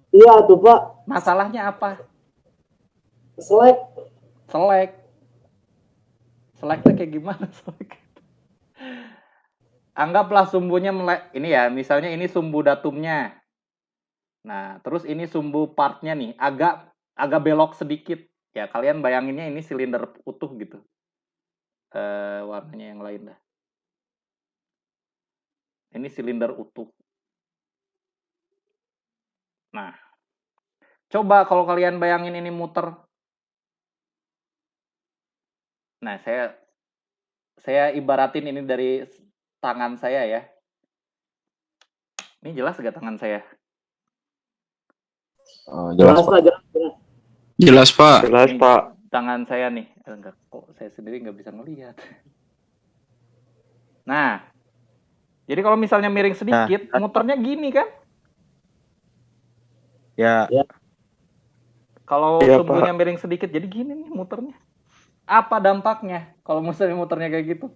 Iya tuh, Pak. Masalahnya apa? Selek. Selek. Seleknya kayak gimana? Selek? Anggaplah sumbunya ini ya, misalnya ini sumbu datumnya. Nah, terus ini sumbu partnya nih, agak belok sedikit. Ya, kalian bayanginnya ini silinder utuh gitu. Warnanya yang lain dah. Ini silinder utuh. Nah, coba kalau kalian bayangin ini muter. Nah, saya ibaratin ini dari tangan saya ya. Ini jelas gak tangan saya? Jelas, Pak. Jelas. Jelas, Pak. Jelas, Ini Pak. tangan saya nih. Enggak, kok saya sendiri nggak bisa ngelihat. Nah, jadi kalau misalnya miring sedikit, muternya gini kan? Ya. Kalau Iya, sumbunya Pak. miring sedikit, jadi gini nih muternya. Apa dampaknya kalau misalnya muternya kayak gitu?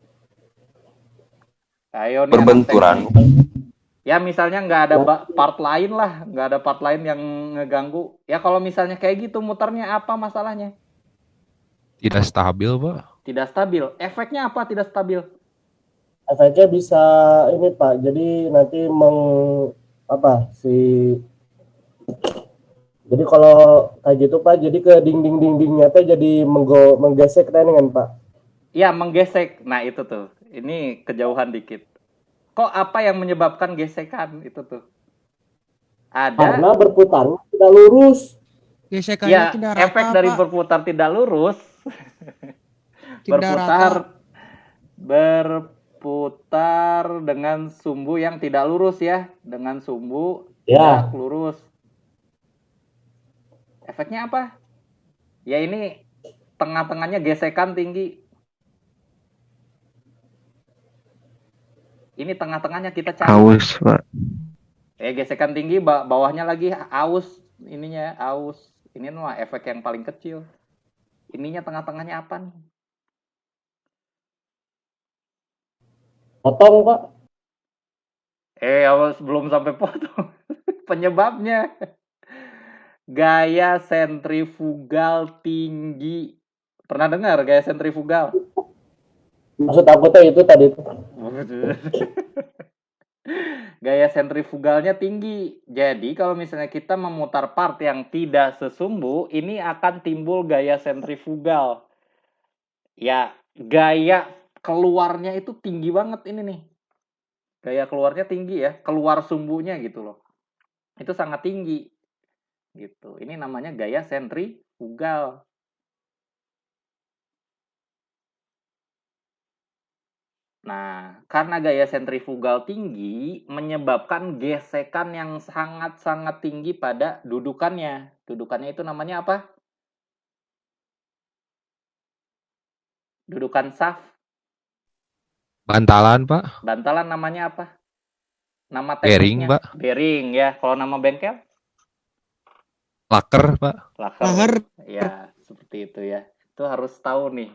Ayo nih Berbenturan. Ya misalnya nggak ada part lain lah, nggak ada part lain yang ngeganggu. Ya kalau misalnya kayak gitu muternya apa masalahnya? Tidak stabil, Pak. Tidak stabil. Efeknya apa tidak stabil? efeknya bisa ini Pak. Jadi nanti apa sih? Jadi kalau kayak gitu Pak, jadi ke dinding-dindingnya teh jadi menggesek teh kan Pak. Ya, menggesek. Nah, itu tuh. Ini kejauhan dikit. Kok apa yang menyebabkan gesekan itu tuh? Karena Ada, berputarnya tidak lurus. Gesekannya ya, tidak rata, efek dari Pak. berputar tidak lurus. Tidak rata. Berputar dengan sumbu yang tidak lurus ya, dengan sumbu tidak Ya, lurus. Efeknya apa? Ya ini tengah-tengahnya gesekan tinggi. Ini tengah-tengahnya kita cari. Aus, Pak. Gesekan tinggi, bawahnya lagi aus, ininya aus. Ini mah efek yang paling kecil. Ininya tengah-tengahnya apa nih? potong Pak. Belum sampai potong. Penyebabnya gaya sentrifugal tinggi. Pernah dengar gaya sentrifugal? Maksud aku teh itu tadi tuh. Gaya sentrifugalnya tinggi. Jadi kalau misalnya kita memutar part yang tidak sesumbu, ini akan timbul gaya sentrifugal. Ya, gaya keluarnya itu tinggi banget ini nih. Gaya keluarnya tinggi ya, keluar sumbunya gitu loh. Itu sangat tinggi. Gitu. Ini namanya gaya sentrifugal. Nah, karena gaya sentrifugal tinggi menyebabkan gesekan yang sangat-sangat tinggi pada dudukannya. Dudukannya itu namanya apa? Dudukan shaft. Bantalan, Pak. Bantalan namanya apa? Nama Bearing, tekniknya? Pak. Bearing ya. Kalau nama bengkel? Laker, Pak. Laker. Laher. Ya, seperti itu ya. Itu harus tahu nih.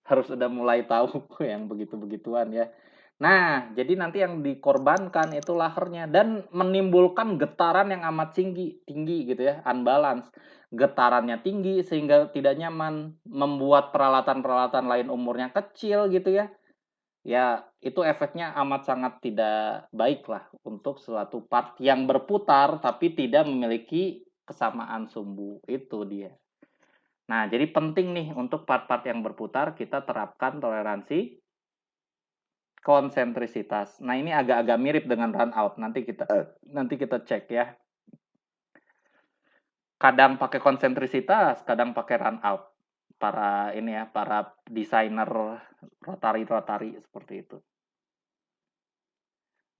Harus udah mulai tahu yang begitu-begituan ya. Nah, jadi nanti yang dikorbankan itu lahernya dan menimbulkan getaran yang amat tinggi gitu ya, unbalance. Getarannya tinggi sehingga tidak nyaman, membuat peralatan-peralatan lain umurnya kecil gitu ya. Ya, itu efeknya amat sangat tidak baik lah untuk suatu part yang berputar tapi tidak memiliki kesamaan sumbu. Itu dia. Nah, jadi penting nih untuk part-part yang berputar kita terapkan toleransi konsentrisitas. Nah, ini agak-agak mirip dengan run out. Nanti kita cek ya. Kadang pakai konsentrisitas, kadang pakai run out. Para desainer rotari seperti itu.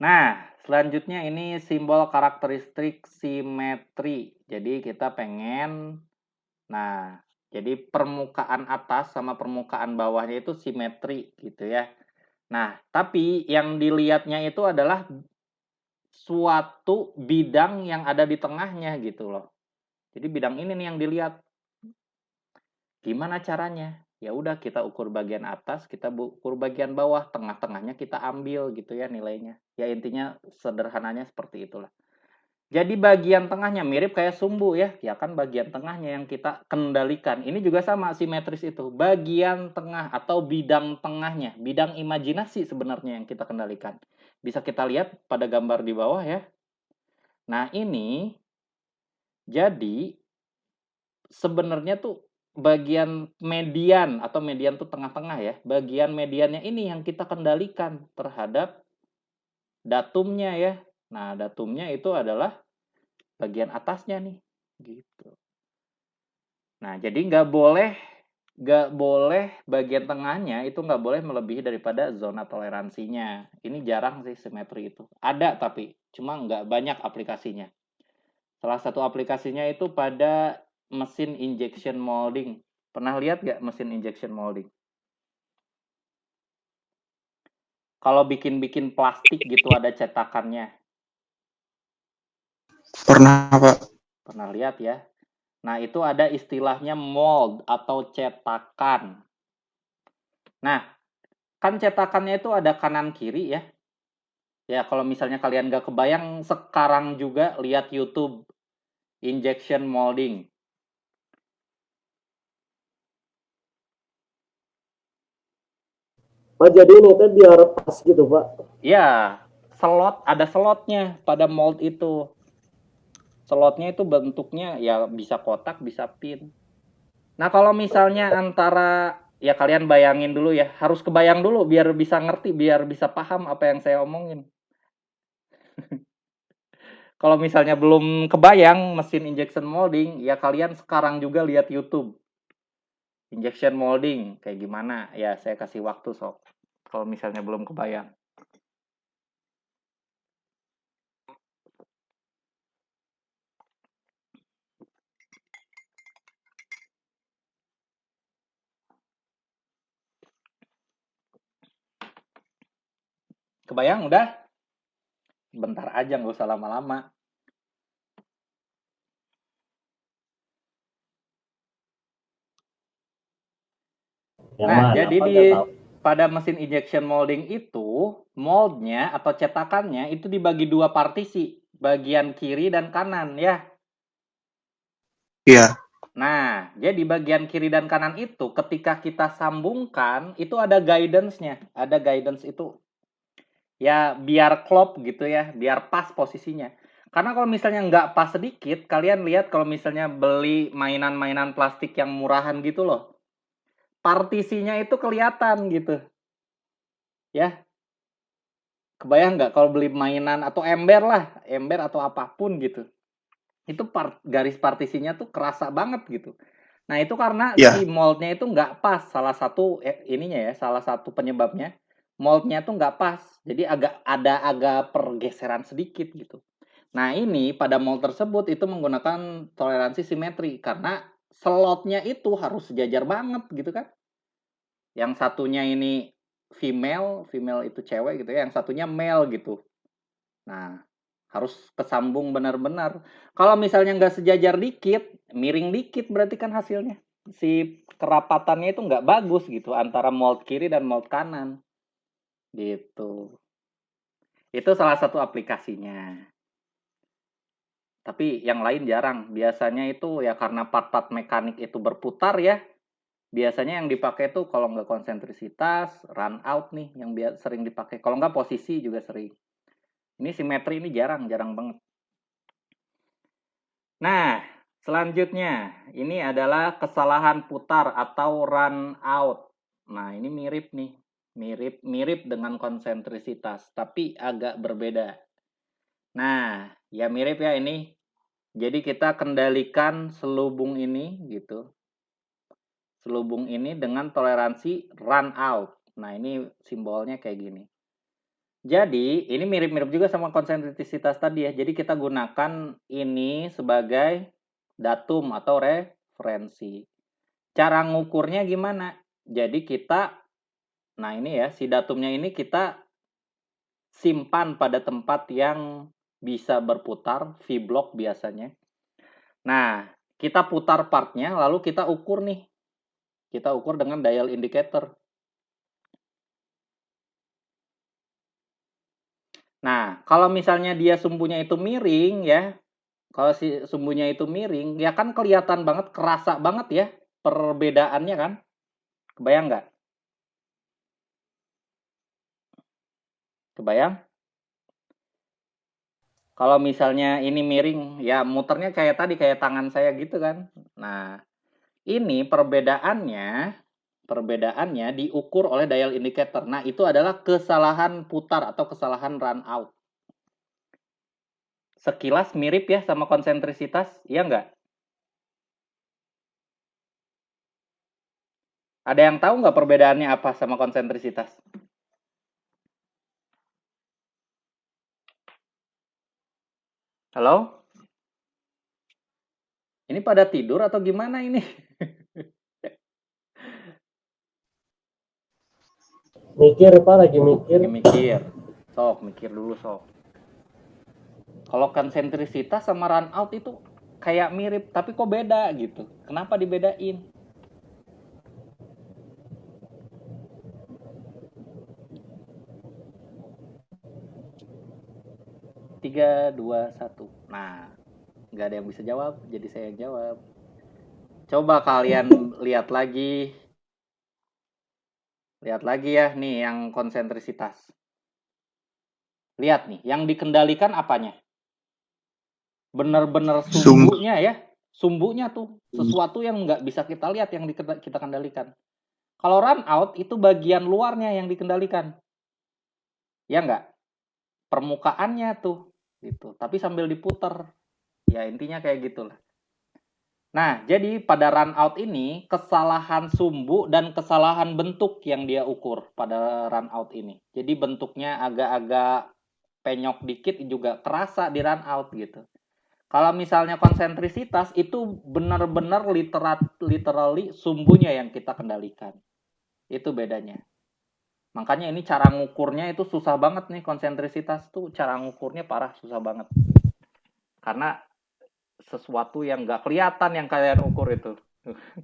Nah, selanjutnya ini simbol karakteristik simetri. Jadi kita pengen jadi permukaan atas sama permukaan bawahnya itu simetri gitu ya. Nah, tapi yang dilihatnya itu adalah suatu bidang yang ada di tengahnya gitu loh. Jadi bidang ini nih yang dilihat. Gimana caranya? Ya udah kita ukur bagian atas, kita ukur bagian bawah, tengah-tengahnya kita ambil gitu ya nilainya. Ya intinya sederhananya seperti itulah. Jadi bagian tengahnya mirip kayak sumbu ya. Ya kan bagian tengahnya yang kita kendalikan. Ini juga sama simetris itu. Bagian tengah atau bidang tengahnya. Bidang imajinasi sebenarnya yang kita kendalikan. Bisa kita lihat pada gambar di bawah ya. Nah ini jadi sebenarnya tuh bagian median atau median tuh tengah-tengah ya. Bagian mediannya ini yang kita kendalikan terhadap datumnya ya. Nah datumnya itu adalah bagian atasnya nih. Gitu. Nah, jadi nggak boleh bagian tengahnya itu nggak boleh melebihi daripada zona toleransinya. Ini jarang sih simetri itu. Ada tapi cuma nggak banyak aplikasinya. Salah satu aplikasinya itu pada mesin injection molding. Pernah lihat nggak mesin injection molding? Kalau bikin-bikin plastik gitu ada cetakannya. Pernah, Pak. Pernah lihat ya? Nah, itu ada istilahnya mold atau cetakan. Nah, kan cetakannya itu ada kanan kiri ya. Ya, kalau misalnya kalian nggak kebayang, sekarang juga lihat YouTube injection molding. Oh jadi ini teh biar pas gitu Pak. Ya, ada slotnya pada mold itu. Slotnya itu bentuknya ya bisa kotak, bisa pin. Nah, kalau misalnya antara ya kalian bayangin dulu ya, harus kebayang dulu biar bisa ngerti, biar bisa paham apa yang saya omongin. Kalau misalnya belum kebayang mesin injection molding, ya kalian sekarang juga lihat YouTube. Injection molding kayak gimana? Ya, saya kasih waktu sok. Kalau misalnya belum kebayang. Kebayang udah? Bentar aja, nggak usah lama-lama. Yang Nah, mana jadi Pak nggak tahu. pada mesin injection molding itu, moldnya atau cetakannya itu dibagi dua partisi, bagian kiri dan kanan ya. Iya. Nah, jadi bagian kiri dan kanan itu ketika kita sambungkan, itu ada guidance-nya. Ada guidance itu ya biar klop gitu ya, biar pas posisinya. Karena kalau misalnya nggak pas sedikit, kalian lihat kalau misalnya beli mainan-mainan plastik yang murahan gitu loh. Partisinya itu kelihatan gitu. Ya, kebayang nggak kalau beli mainan atau ember atau apapun gitu. Itu garis partisinya tuh kerasa banget gitu. Nah, itu karena si Iya. moldnya itu nggak pas. Salah satu ininya ya, salah satu penyebabnya moldnya tuh nggak pas. Jadi agak pergeseran sedikit gitu. Nah, ini pada mold tersebut itu menggunakan toleransi simetri karena slotnya itu harus sejajar banget gitu kan. Yang satunya ini female itu cewek gitu ya, yang satunya male gitu. Nah, harus kesambung benar-benar. Kalau misalnya nggak sejajar dikit, miring dikit berarti kan hasilnya. Si kerapatannya itu nggak bagus gitu antara mold kiri dan mold kanan. Gitu. Itu salah satu aplikasinya. Tapi yang lain jarang. Biasanya itu ya karena part-part mekanik itu berputar ya. Biasanya yang dipakai tuh kalau nggak konsentrisitas, run out nih yang sering dipakai. Kalau nggak posisi juga sering. Ini simetri ini jarang banget. Nah, selanjutnya ini adalah kesalahan putar atau run out. Nah, ini mirip nih. Mirip dengan konsentrisitas, tapi agak berbeda. Nah, ya mirip ya ini. Jadi kita kendalikan selubung ini gitu. Selubung ini dengan toleransi run out. Nah, ini simbolnya kayak gini. Jadi, ini mirip-mirip juga sama konsentrisitas tadi ya. Jadi kita gunakan ini sebagai datum atau referensi. Cara ngukurnya gimana? Jadi nah ini ya, si datumnya ini kita simpan pada tempat yang bisa berputar, V-block biasanya. Nah, kita putar partnya, lalu kita ukur nih. Kita ukur dengan dial indicator. Nah, kalau misalnya dia sumbunya itu miring ya, kalau si sumbunya itu miring, ya kan kelihatan banget, kerasa banget ya perbedaannya kan? Kebayang nggak? Kebayang? Kalau misalnya ini miring, ya muternya kayak tadi, kayak tangan saya gitu kan. Nah, ini perbedaannya diukur oleh dial indicator. Nah, itu adalah kesalahan putar atau kesalahan run out. Sekilas mirip ya sama konsentrisitas, ya nggak? Ada yang tahu nggak perbedaannya apa sama konsentrisitas? Halo? Ini pada tidur atau gimana ini? Mikir Pak lagi mikir. Lagi mikir. Sok, mikir dulu sok. Kalau konsentrisitas sama run out itu kayak mirip, tapi kok beda gitu. Kenapa dibedain? 3, 2, 1. Nah, nggak ada yang bisa jawab, jadi saya yang jawab. Coba kalian lihat lagi. Lihat lagi ya nih yang konsentrisitas. Lihat nih, yang dikendalikan apanya? Benar-benar sumbunya ya. Sumbunya tuh sesuatu yang nggak bisa kita lihat yang kita kendalikan. Kalau run out itu bagian luarnya yang dikendalikan. Ya nggak? Permukaannya tuh gitu. Tapi sambil diputer. Ya intinya kayak gitulah. Nah, jadi pada run out ini kesalahan sumbu dan kesalahan bentuk yang dia ukur pada run out ini. Jadi bentuknya agak-agak penyok dikit juga kerasa di run out gitu. Kalau misalnya konsentrisitas itu benar-benar literally sumbunya yang kita kendalikan. Itu bedanya. Makanya ini cara ngukurnya itu susah banget nih, konsentrisitas tuh cara ngukurnya parah susah banget. Karena sesuatu yang nggak kelihatan yang kalian ukur itu.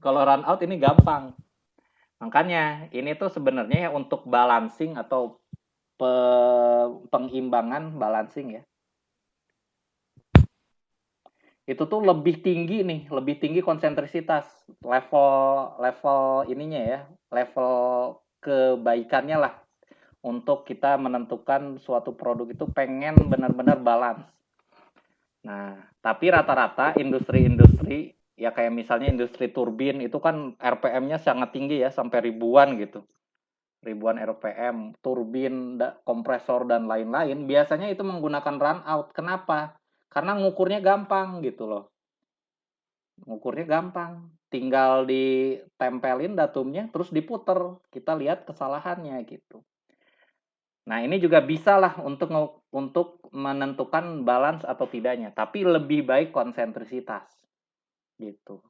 Kalau run out ini gampang. Makanya ini tuh sebenarnya ya untuk balancing atau pengimbangan balancing ya. Itu tuh lebih tinggi nih, lebih tinggi konsentrisitas. Level ininya ya, level kebaikannya lah untuk kita menentukan suatu produk itu pengen benar-benar balance. Nah, tapi rata-rata industri-industri ya kayak misalnya industri turbin itu kan RPM-nya sangat tinggi ya, sampai ribuan gitu. Ribuan RPM, turbin, kompresor dan lain-lain, biasanya itu menggunakan run out. Kenapa? Karena ngukurnya gampang gitu loh. Ngukurnya gampang. Tinggal ditempelin datumnya terus diputer. Kita lihat kesalahannya gitu. Nah, ini juga bisa lah untuk menentukan balance atau tidaknya, tapi lebih baik konsentrisitas gitu.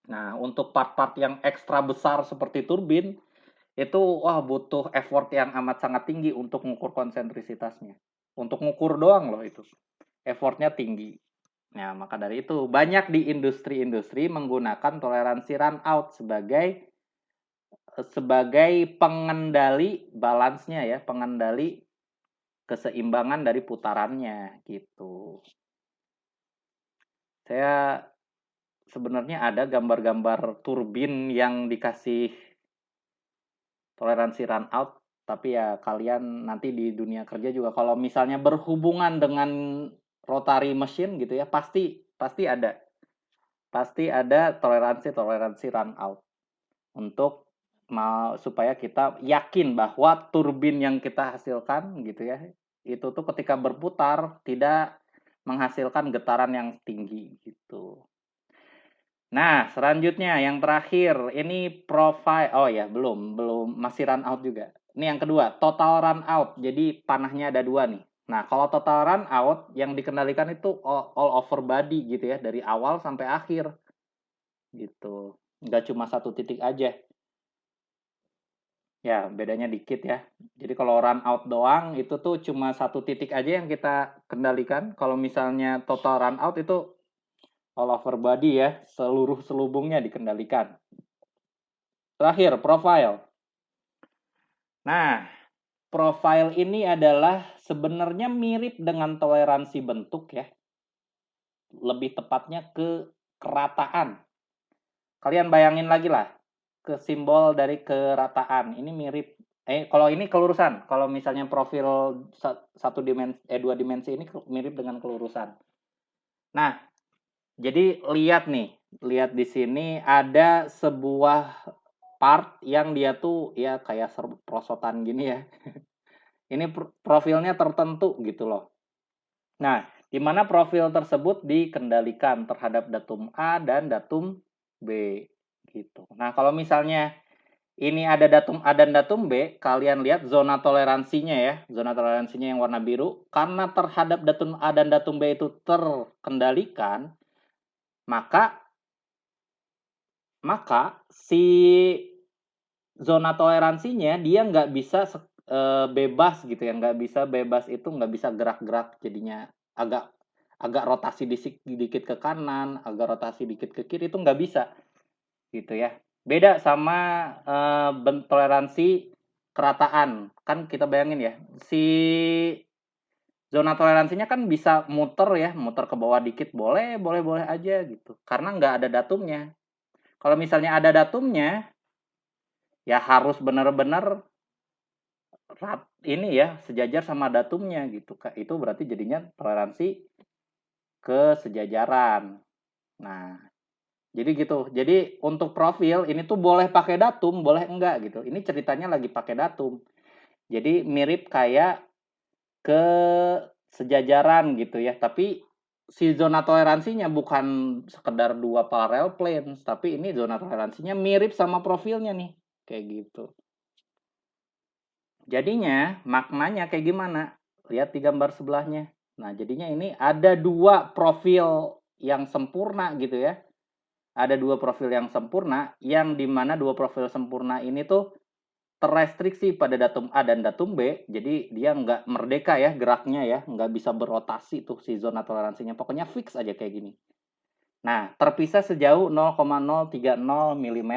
Nah, untuk part-part yang ekstra besar seperti turbin itu wah butuh effort yang amat sangat tinggi untuk mengukur konsentrisitasnya. Untuk ngukur doang loh itu. Effortnya tinggi. Nah, maka dari itu banyak di industri-industri menggunakan toleransi run out sebagai pengendali balance-nya ya, pengendali keseimbangan dari putarannya gitu. Saya sebenarnya ada gambar-gambar turbin yang dikasih toleransi run out, tapi ya kalian nanti di dunia kerja juga kalau misalnya berhubungan dengan rotary machine gitu ya, pasti ada toleransi run out untuk supaya kita yakin bahwa turbin yang kita hasilkan gitu ya itu tuh ketika berputar tidak menghasilkan getaran yang tinggi gitu. Nah, selanjutnya yang terakhir ini profile. Oh ya, belum masih run out juga. Ini yang kedua, total run out. Jadi panahnya ada dua nih. Nah, kalau total run out yang dikendalikan itu all over body gitu ya, dari awal sampai akhir. Gitu. Nggak cuma satu titik aja. Ya, bedanya dikit ya. Jadi kalau run out doang itu tuh cuma satu titik aja yang kita kendalikan. Kalau misalnya total run out itu all over body ya, seluruh selubungnya dikendalikan. Terakhir, profile. Nah, profile ini adalah sebenarnya mirip dengan toleransi bentuk ya. Lebih tepatnya ke kerataan. Kalian bayangin lagi lah, ke simbol dari kerataan. Ini mirip kalau ini kelurusan. Kalau misalnya profil dua dimensi ini mirip dengan kelurusan. Nah, jadi lihat di sini ada sebuah part yang dia tuh ya kayak perosotan gini ya. Ini profilnya tertentu gitu loh. Nah, di mana profil tersebut dikendalikan terhadap datum A dan datum B gitu. Nah, kalau misalnya ini ada datum A dan datum B, kalian lihat zona toleransinya ya. Zona toleransinya yang warna biru. Karena terhadap datum A dan datum B itu terkendalikan, maka si zona toleransinya dia nggak bisa bebas gitu ya, nggak bisa bebas itu nggak bisa gerak-gerak, jadinya agak rotasi dikit ke kanan, agak rotasi dikit ke kiri itu nggak bisa gitu ya. Beda sama toleransi kerataan, kan kita bayangin ya, si zona toleransinya kan bisa muter ya, muter ke bawah dikit boleh aja gitu, karena nggak ada datumnya. Kalau misalnya ada datumnya, ya harus benar-benar ini ya sejajar sama datumnya gitu. Itu berarti jadinya toleransi kesejajaran. Nah, jadi gitu. Jadi untuk profil ini tuh boleh pakai datum, boleh enggak gitu. Ini ceritanya lagi pakai datum. Jadi mirip kayak ke sejajaran gitu ya. Tapi si zona toleransinya bukan sekedar 2 parallel planes, tapi ini zona toleransinya mirip sama profilnya nih. Kayak gitu. Jadinya maknanya kayak gimana? Lihat di gambar sebelahnya. Nah, jadinya ini ada 2 profil yang sempurna gitu ya. Ada 2 profil yang sempurna, yang dimana 2 profil sempurna ini tuh terrestriksi pada datum A dan datum B, jadi dia nggak merdeka ya geraknya ya, nggak bisa berotasi tuh si zona toleransinya, pokoknya fix aja kayak gini. Nah, terpisah sejauh 0,030 mm,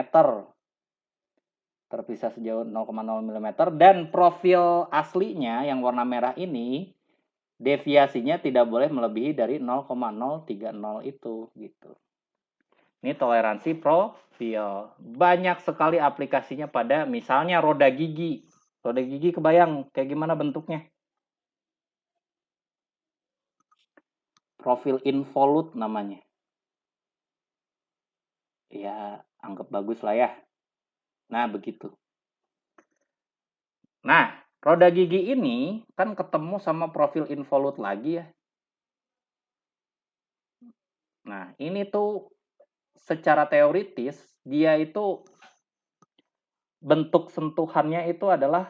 terpisah sejauh 0,0 mm, dan profil aslinya yang warna merah ini deviasinya tidak boleh melebihi dari 0,030 itu gitu. Ini toleransi profil. Banyak sekali aplikasinya pada misalnya roda gigi. Roda gigi kebayang kayak gimana bentuknya? Profil involute namanya. Ya, anggap bagus lah ya. Nah, begitu. Nah, roda gigi ini kan ketemu sama profil involute lagi ya. Nah, ini tuh secara teoritis dia itu bentuk sentuhannya itu adalah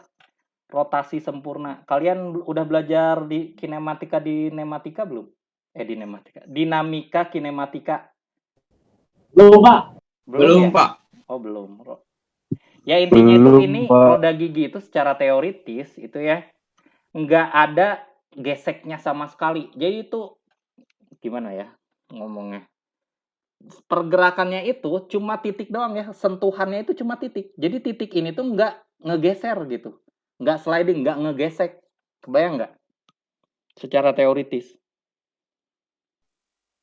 rotasi sempurna. Kalian udah belajar di kinematika di nematika belum? Di nematika. Dinamika kinematika. Belum, Pak. Belum, ya? Pak. Oh, belum. Ya intinya Belum, itu ini Pak. roda gigi itu secara teoritis itu ya nggak ada geseknya sama sekali. Jadi itu gimana ya ngomongnya? Pergerakannya itu cuma titik doang ya, sentuhannya itu cuma titik. Jadi titik ini tuh nggak ngegeser gitu, nggak sliding, nggak ngegesek. Kebayang nggak? Secara teoritis.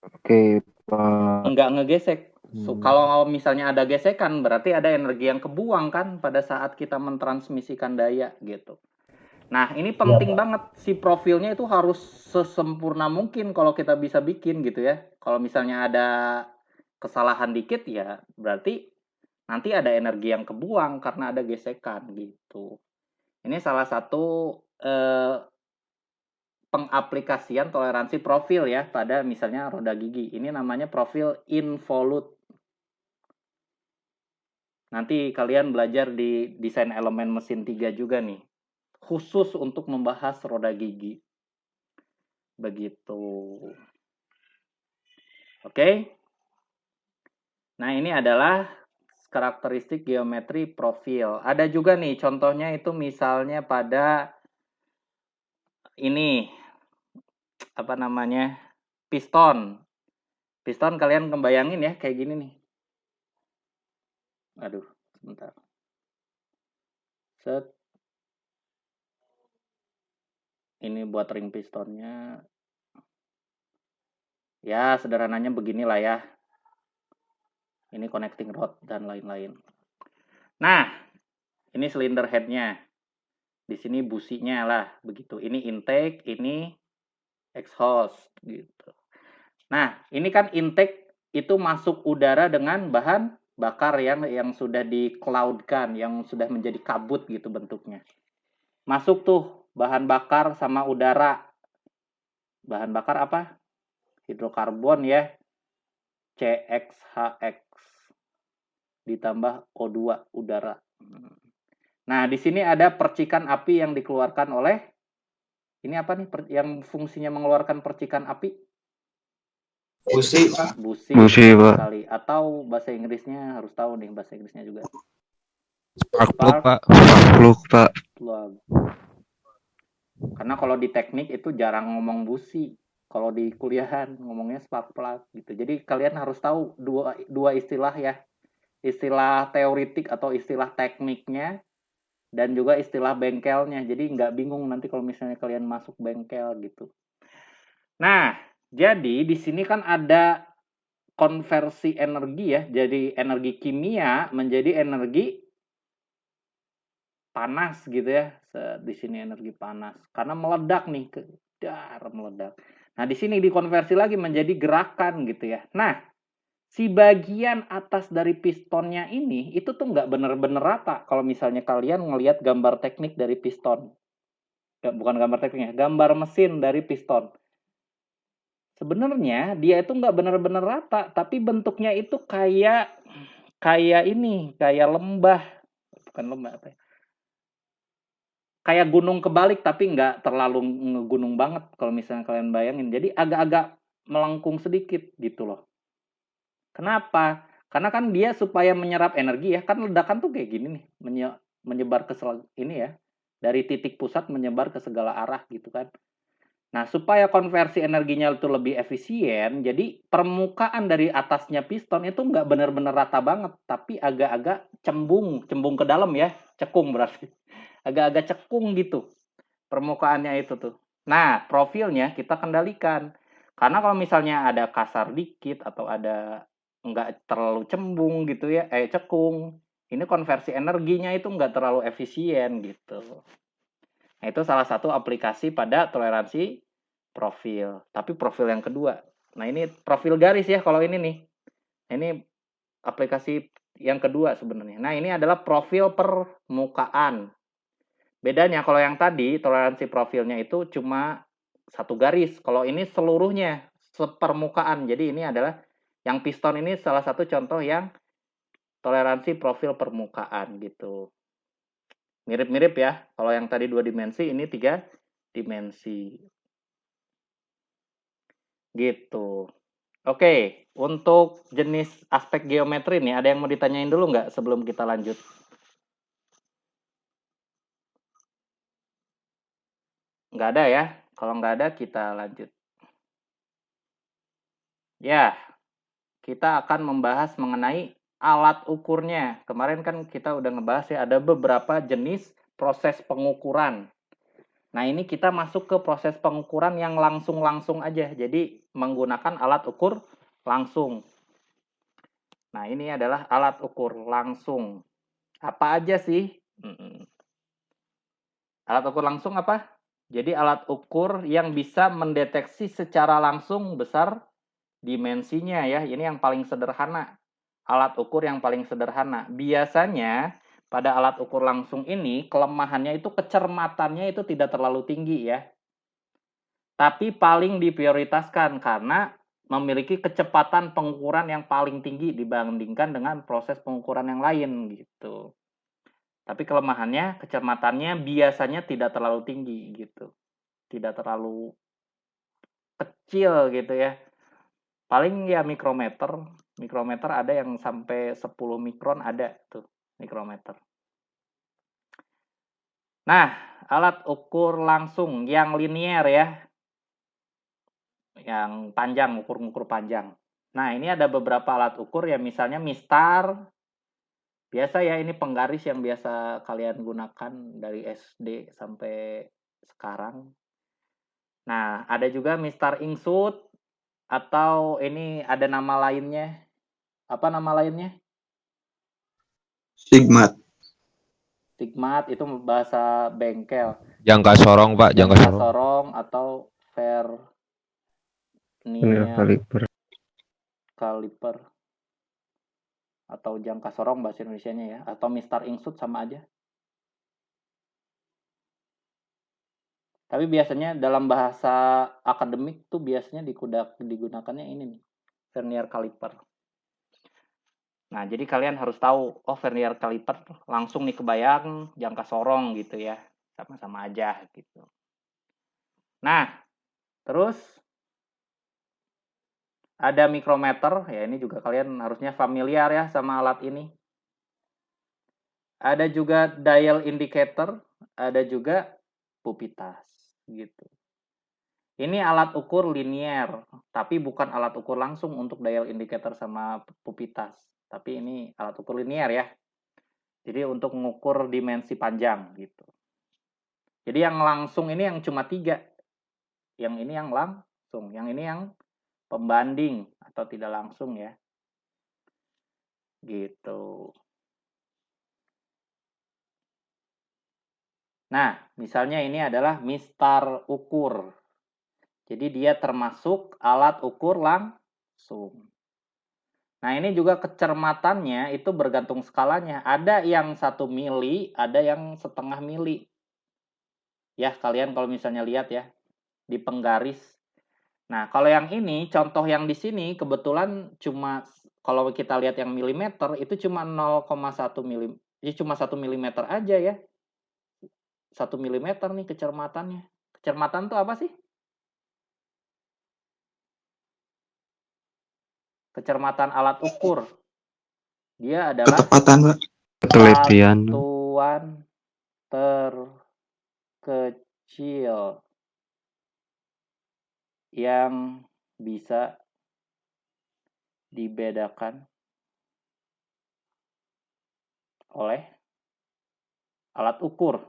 Oke, Pak. Nggak ngegesek. Kalau misalnya ada gesekan, berarti ada energi yang kebuang kan pada saat kita mentransmisikan daya gitu. Nah, ini penting banget si profilnya itu harus sesempurna mungkin kalau kita bisa bikin gitu ya. Kalau misalnya ada kesalahan dikit ya berarti nanti ada energi yang kebuang karena ada gesekan gitu. Ini salah satu pengaplikasian toleransi profil ya pada misalnya roda gigi. Ini namanya profil involute. Nanti kalian belajar di desain elemen mesin 3 juga nih. Khusus untuk membahas roda gigi. Begitu. Oke. Nah, ini adalah karakteristik geometri profil. Ada juga nih contohnya itu misalnya pada ini apa namanya? Piston. Piston kalian kebayangin ya kayak gini nih. Aduh, sebentar. Set. Ini buat ring pistonnya. Ya, sederhananya beginilah ya. Ini connecting rod dan lain-lain. Nah, ini cylinder head-nya. Di sini businya lah, begitu. Ini intake, ini exhaust gitu. Nah, ini kan intake itu masuk udara dengan bahan bakar yang sudah di-cloud-kan, yang sudah menjadi kabut gitu bentuknya. Masuk tuh bahan bakar sama udara. Bahan bakar apa? Hidrokarbon ya. CXHX ditambah O2 udara. Nah, di sini ada percikan api yang dikeluarkan oleh ini apa nih yang fungsinya mengeluarkan percikan api? Busi, Pak. Busi, Busi, Pak. sekali. Atau bahasa Inggrisnya harus tahu nih bahasa Inggrisnya juga. Spark plug, Pak. Spark plug, Pak. Plug. Karena kalau di teknik itu jarang ngomong busi. Kalau di kuliahan ngomongnya spark plug gitu. Jadi kalian harus tahu dua istilah ya. Istilah teoritik atau istilah tekniknya dan juga istilah bengkelnya. Jadi nggak bingung nanti kalau misalnya kalian masuk bengkel gitu. Nah, jadi di sini kan ada konversi energi ya. Jadi energi kimia menjadi energi panas gitu ya. Di sini energi panas karena meledak nih, meledak. Nah, di sini dikonversi lagi menjadi gerakan gitu ya. Nah, si bagian atas dari pistonnya ini itu tuh nggak bener-bener rata. Kalau misalnya kalian ngelihat gambar teknik dari piston, bukan gambar tekniknya, gambar mesin dari piston. Sebenarnya dia itu nggak bener-bener rata, tapi bentuknya itu kayak ini, kayak lembah, bukan lembah apa ya? Kayak gunung kebalik tapi nggak terlalu ngegunung banget kalau misalnya kalian bayangin. Jadi agak-agak melengkung sedikit gitu loh. Kenapa? Karena kan dia supaya menyerap energi ya, kan ledakan tuh kayak gini nih, menyebar ke ini ya, dari titik pusat menyebar ke segala arah gitu kan. Nah, supaya konversi energinya itu lebih efisien, jadi permukaan dari atasnya piston itu nggak benar-benar rata banget, tapi agak-agak cembung ke dalam ya, cekung berarti. Agak-agak cekung gitu permukaannya itu tuh. Nah, profilnya kita kendalikan. Karena kalau misalnya ada kasar dikit atau ada nggak terlalu cembung gitu ya, cekung, ini konversi energinya itu nggak terlalu efisien gitu. Nah, itu salah satu aplikasi pada toleransi profil. Tapi profil yang kedua. Nah, ini profil garis ya kalau ini nih. Ini aplikasi yang kedua sebenarnya. Nah, ini adalah profil permukaan. Bedanya kalau yang tadi toleransi profilnya itu cuma satu garis. Kalau ini seluruhnya sepermukaan. Jadi ini adalah yang piston ini salah satu contoh yang toleransi profil permukaan gitu. Mirip-mirip ya. Kalau yang tadi 2 dimensi, ini 3 dimensi. Gitu. Oke, untuk jenis aspek geometri nih, ada yang mau ditanyain dulu nggak sebelum kita lanjut? Nggak ada ya? Kalau nggak ada, kita lanjut. Ya, kita akan membahas mengenai alat ukurnya. Kemarin kan kita udah ngebahas ya, ada beberapa jenis proses pengukuran. Nah, ini kita masuk ke proses pengukuran yang langsung-langsung aja. Jadi, menggunakan alat ukur langsung. Nah, ini adalah alat ukur langsung. Apa aja sih? Alat ukur langsung apa? Jadi alat ukur yang bisa mendeteksi secara langsung besar dimensinya ya. Ini yang paling sederhana. Alat ukur yang paling sederhana. Biasanya pada alat ukur langsung ini kelemahannya itu kecermatannya itu tidak terlalu tinggi ya. Tapi paling diprioritaskan karena memiliki kecepatan pengukuran yang paling tinggi dibandingkan dengan proses pengukuran yang lain gitu. Tapi kelemahannya, kecermatannya biasanya tidak terlalu tinggi gitu. Tidak terlalu kecil gitu ya. Paling ya mikrometer. Mikrometer ada yang sampai 10 mikron ada tuh mikrometer. Nah, alat ukur langsung yang linear ya. Yang panjang, ukur-ukur panjang. Nah, ini ada beberapa alat ukur ya, misalnya mistar. Biasa ya, ini penggaris yang biasa kalian gunakan dari SD sampai sekarang. Nah, ada juga mistar ingsut atau ini ada nama lainnya. Apa nama lainnya? Sigmat. Stigmat itu bahasa bengkel. Jangka sorong, Pak, jangka Jangka sorong. sorong atau vernier kaliper atau jangka sorong bahasa Indonesianya ya, atau mistar ingsut sama aja. Tapi biasanya dalam bahasa akademik tuh biasanya digunakannya ini nih, vernier kaliper. Nah, jadi kalian harus tahu, oh vernier kaliper langsung nih kebayang jangka sorong gitu ya. Sama-sama aja gitu. Nah, terus ada mikrometer, ya ini juga kalian harusnya familiar ya sama alat ini. Ada juga dial indicator, ada juga pupitas gitu. Ini alat ukur linear, tapi bukan alat ukur langsung untuk dial indicator sama pupitas. Tapi ini alat ukur linear ya. Jadi untuk mengukur dimensi panjang gitu. Jadi yang langsung ini yang cuma 3. Yang ini yang langsung, yang ini yang pembanding atau tidak langsung ya. Gitu. Nah, misalnya ini adalah mistar ukur. Jadi dia termasuk alat ukur langsung. Nah, ini juga kecermatannya itu bergantung skalanya. Ada yang 1 mili, ada yang setengah mili. Ya, kalian kalau misalnya lihat ya, di penggaris. Nah, kalau yang ini, contoh yang di sini, kebetulan cuma, kalau kita lihat yang milimeter, itu cuma 0,1 mm. Ya, cuma 1 milimeter aja ya. 1 milimeter nih kecermatannya. Kecermatan tuh apa sih? Kecermatan alat ukur. Dia adalah Ketepatan, Pak. Penelitian. satuan terkecil yang bisa dibedakan oleh alat ukur.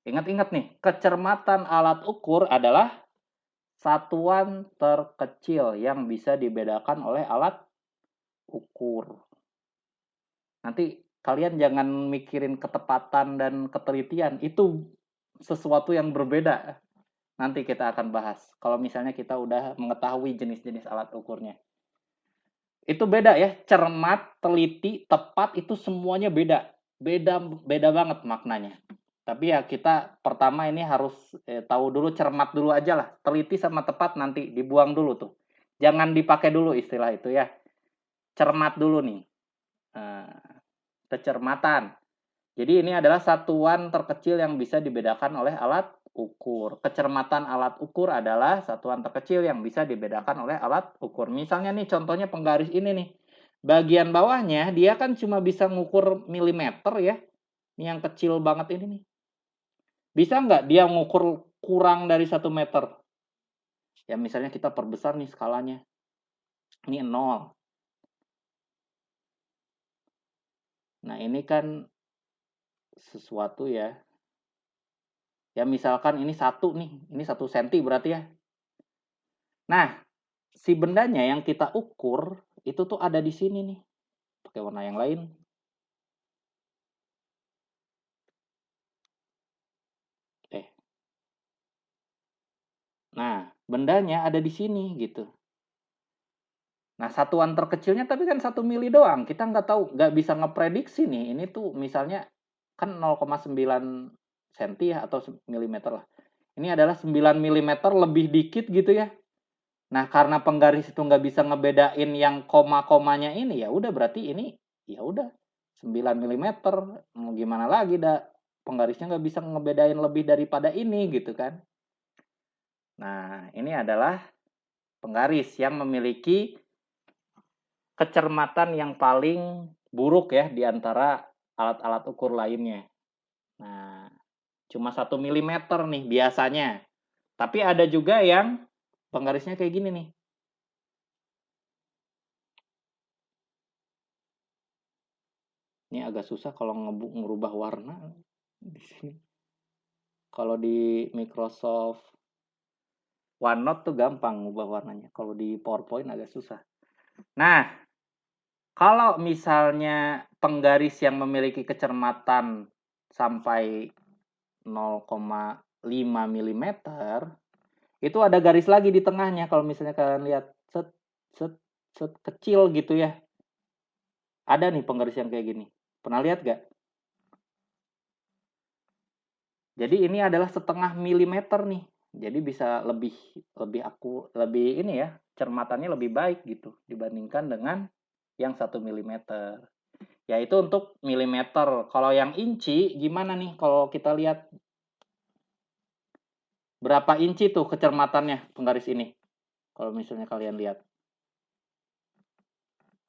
Ingat-ingat nih, kecermatan alat ukur adalah satuan terkecil yang bisa dibedakan oleh alat ukur. Nanti kalian jangan mikirin ketepatan dan ketelitian, itu sesuatu yang berbeda. Nanti kita akan bahas. Kalau misalnya kita udah mengetahui jenis-jenis alat ukurnya. Itu beda ya, cermat, teliti, tepat itu semuanya beda. Beda banget maknanya. Tapi ya kita pertama ini harus tahu dulu, cermat dulu aja lah. Teliti sama tepat nanti dibuang dulu tuh. Jangan dipakai dulu istilah itu ya. Cermat dulu nih. Kecermatan. Jadi ini adalah satuan terkecil yang bisa dibedakan oleh alat ukur. Kecermatan alat ukur adalah satuan terkecil yang bisa dibedakan oleh alat ukur. Misalnya nih contohnya penggaris ini nih. Bagian bawahnya dia kan cuma bisa ngukur milimeter ya. Ini yang kecil banget ini nih. Bisa nggak dia ngukur kurang dari 1 meter? Ya misalnya kita perbesar nih skalanya. Ini 0. Nah ini kan sesuatu ya. Ya misalkan ini 1 nih. Ini 1 senti berarti ya. Nah, si bendanya yang kita ukur itu tuh ada di sini nih. Pakai warna yang lain. Nah, bendanya ada di sini gitu. Nah, satuan terkecilnya tapi kan 1 mili doang. Kita nggak tahu, nggak bisa ngeprediksi nih. Ini tuh misalnya kan 0,9 senti ya atau milimeter lah. Ini adalah 9 milimeter lebih dikit gitu ya. Nah, karena penggaris itu nggak bisa ngebedain yang koma-komanya ini, ya udah berarti ini ya udah 9 milimeter. Mau gimana lagi dah, penggarisnya nggak bisa ngebedain lebih daripada ini gitu kan. Nah, ini adalah penggaris yang memiliki kecermatan yang paling buruk ya di antara alat-alat ukur lainnya. Nah, cuma 1 milimeter nih biasanya. Tapi ada juga yang penggarisnya kayak gini nih. Ini agak susah kalau ngerubah warna di sini. Kalau di Microsoft OneNote tuh gampang ngubah warnanya. Kalau di PowerPoint agak susah. Nah, kalau misalnya penggaris yang memiliki kecermatan sampai 0,5 mm, itu ada garis lagi di tengahnya. Kalau misalnya kalian lihat set kecil gitu ya. Ada nih penggaris yang kayak gini. Pernah lihat gak? Jadi ini adalah setengah milimeter nih. Jadi bisa lebih ini ya, cermatannya lebih baik gitu dibandingkan dengan yang 1 milimeter. Yaitu untuk milimeter. Kalau yang inci gimana nih kalau kita lihat berapa inci tuh kecermatannya penggaris ini? Kalau misalnya kalian lihat.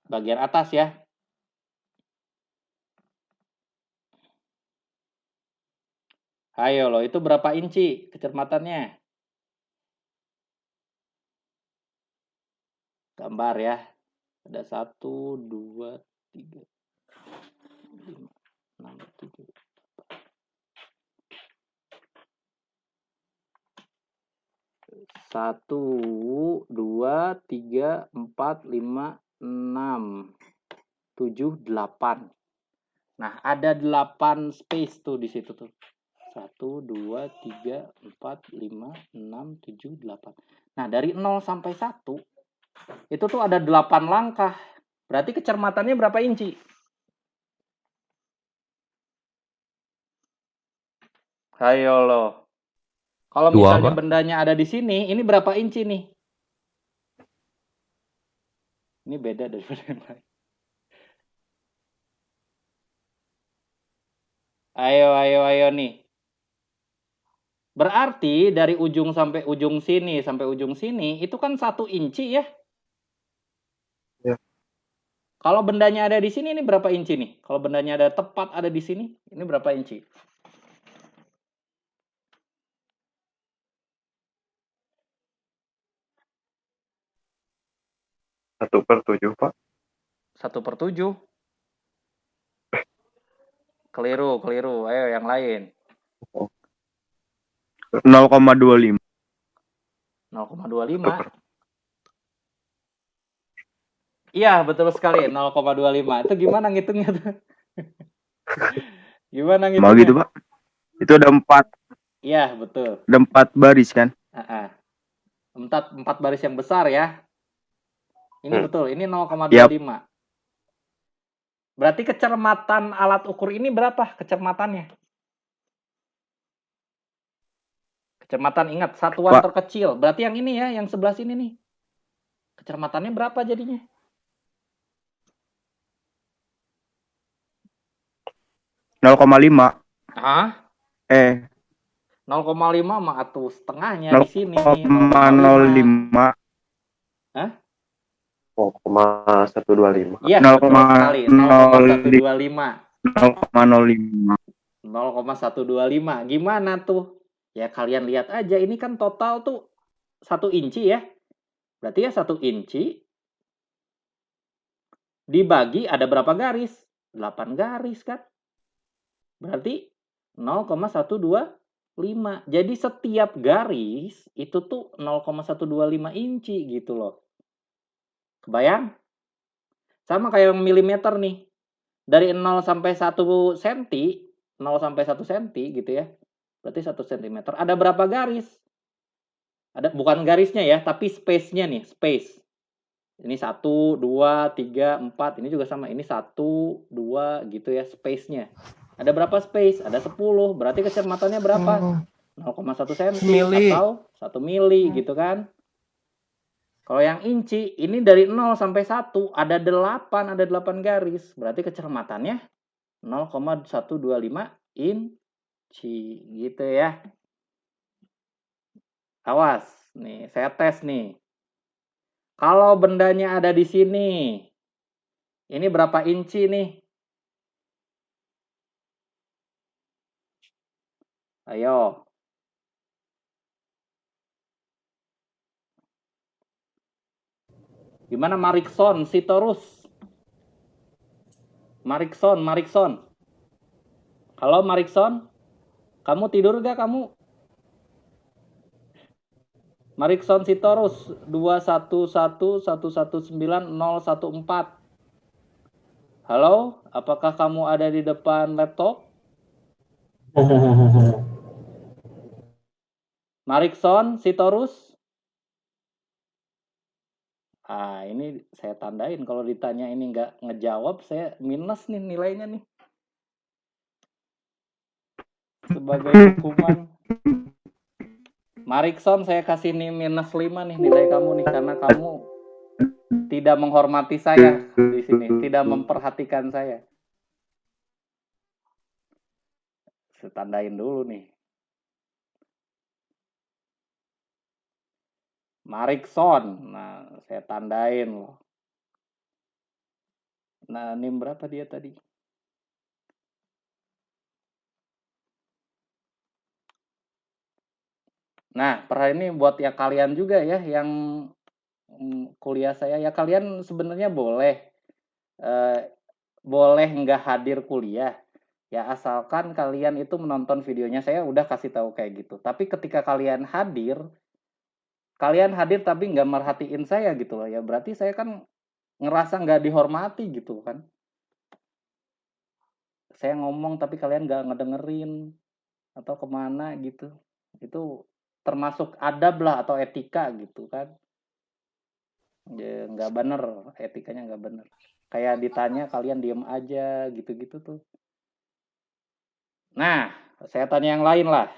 Bagian atas ya. Ayo loh, itu berapa inci kecermatannya? Gambar ya. Ada 1, 2, 3, 5, 6, 7. 1, 2, 3, 4, 5, 6, 7, 8. Nah, ada 8 space tuh di situ tuh. 1, 2, 3, 4, 5, 6, 7, 8. Nah, dari 0 sampai 1, itu tuh ada 8 langkah. Berarti kecermatannya berapa inci? Ayo loh. Kalau 2, misalnya Pak. bendanya ada di sini, ini berapa inci nih? Ini beda daripada yang lain. Ayo nih. Berarti dari ujung sampai ujung sini, itu kan 1 inci ya. Ya. Kalau bendanya ada di sini, ini berapa inci nih? Kalau bendanya ada tepat ada di sini, ini berapa inci? Satu per 7, Pak. 1/7. Keliru. Ayo yang lain. 0,25. 0,25. Iya, betul sekali. 0,25. Itu gimana ngitungnya tuh? Gimana ngitungnya? Mau gitu, Pak? Itu ada 4. Iya, betul. Ada 4 baris kan? 4 baris yang besar ya. Ini betul. Ini 0,25. Yap. Berarti kecermatan alat ukur ini berapa kecermatannya? Kecermatan, ingat, satuan Pak. terkecil. Berarti yang ini ya, yang sebelah sini nih. Kecermatannya berapa jadinya? .5. Hah? 0,5 mah atuh setengahnya di sini. 0,05. Hah? 0,125. Iya, betul sekali. 0,125. 0,05. 0,125. Gimana tuh? Ya kalian lihat aja, ini kan total tuh 1 inci ya. Berarti ya 1 inci dibagi ada berapa garis? 8 garis kan? Berarti 0,125. Jadi setiap garis itu tuh 0,125 inci gitu loh. Kebayang? Sama kayak milimeter nih. Dari 0 sampai 1 cm, 0 sampai 1 cm gitu ya. Berarti 1 cm. Ada berapa garis? Ada, bukan garisnya ya, tapi space-nya nih, space. Ini 1, 2, 3, 4. Ini juga sama. Ini 1, 2 gitu ya, space-nya. Ada berapa space? Ada 10. Berarti kecermatannya berapa? 0,1 cm Mili. atau 1 mili gitu kan. Kalau yang inci, ini dari 0 sampai 1 ada 8 garis. Berarti kecermatannya 0,125 inci gitu ya. Awas, nih saya tes nih. Kalau bendanya ada di sini, ini berapa inci nih? Ayo. Gimana Marikson, Sitorus? Marikson. Halo Marikson? Kamu tidur gak kamu? Marikson Sitorus 211119014. Halo, apakah kamu ada di depan laptop? Marikson Sitorus? Ini saya tandain kalau ditanya ini nggak ngejawab, saya minus nih nilainya nih. Sebagai hukuman. Marikson, saya kasih nih minus 5 nih nilai kamu nih, karena kamu tidak menghormati saya di sini, tidak memperhatikan saya. Saya tandain dulu nih. Marikson, nah saya tandain loh. Nah, NIM berapa dia tadi? Nah, per hari ini buat ya kalian juga ya yang kuliah saya, ya kalian sebenarnya boleh nggak hadir kuliah. Ya asalkan kalian itu menonton videonya, saya udah kasih tahu kayak gitu. Tapi ketika kalian hadir tapi nggak merhatiin saya gitu loh ya, berarti saya kan ngerasa nggak dihormati gitu kan. saya ngomong tapi kalian nggak ngedengerin atau kemana gitu. Itu termasuk adab lah atau etika gitu kan. Ya, nggak bener, etikanya nggak bener. Kayak ditanya kalian diem aja gitu-gitu tuh. Nah, saya tanya yang lain lah.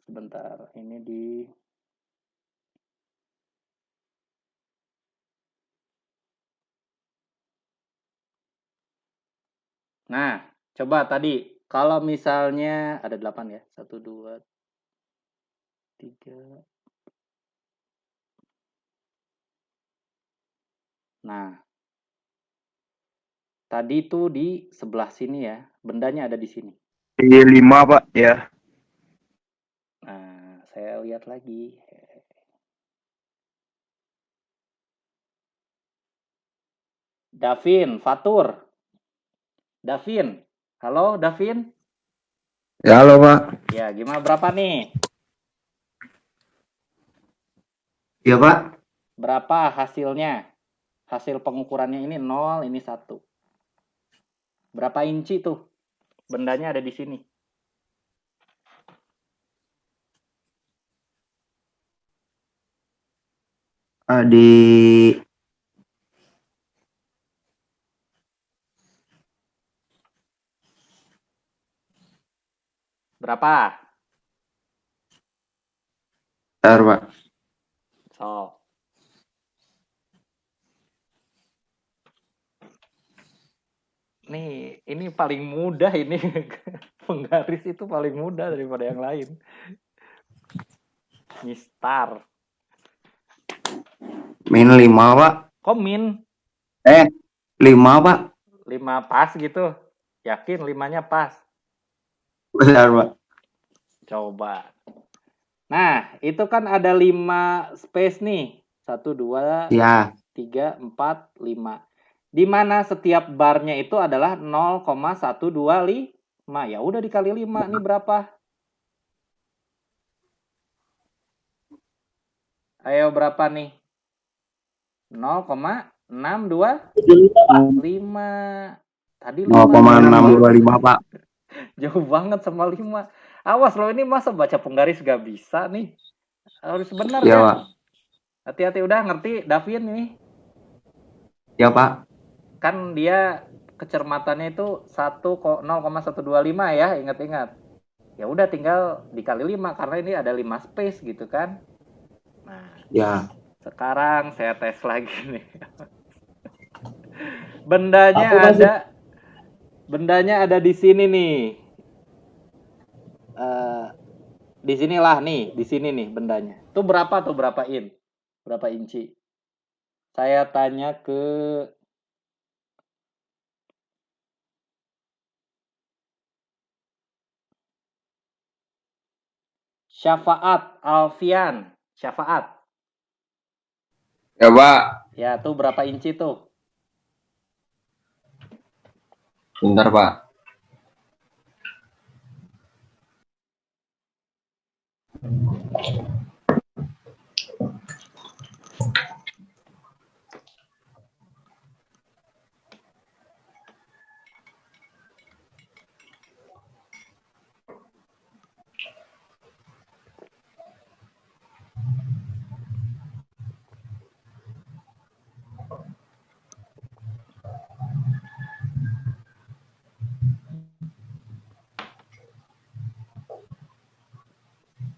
Sebentar, ini di Nah, coba tadi kalau misalnya ada 8 ya. 1 2 3. Nah, tadi tuh di sebelah sini ya. Bendanya ada di sini. Iya 5 Pak ya. Nah, saya lihat lagi. Davin, Fatur. Davin. Halo, Davin. Ya, halo Pak. Ya, gimana berapa nih? Ya Pak. Berapa hasilnya? Hasil pengukurannya ini 0, ini 1. Berapa inci tuh? Bendanya ada di sini. Di Berapa? Bentar Pak. So. Nih, ini paling mudah ini. Penggaris itu paling mudah daripada yang lain. Mistar. Min 5 Pak. Kok min? 5 Pak. 5 pas gitu? Yakin 5-nya pas? Bentar Pak. Coba. Nah, itu kan ada 5 space nih. 1, 2, Ya. 3, 4, 5. Di mana setiap barnya itu adalah 0,125. Ya udah dikali 5. Ini berapa? Ayo berapa nih? 0,625. Tadi 0,625 Pak. Jauh banget sama 5. Awas loh, ini masa baca penggaris gak bisa nih. Harus benar Ya kan? Pak. Hati-hati, udah ngerti Davin ini. Ya Pak. Kan dia kecermatannya itu 0,125 ya, ingat-ingat. Ya udah tinggal dikali 5 karena ini ada 5 space gitu kan. Nah, Ya. sekarang saya tes lagi nih. Bendanya Aku masih- ada Bendanya ada di sini nih. Di sinilah nih, di sini nih bendanya. Tuh berapa tuh, berapa in? Berapa inci? Saya tanya ke Syafaat Alfian. Syafaat. Ya Pak. Ya, tuh berapa inci tuh? Bentar Pak.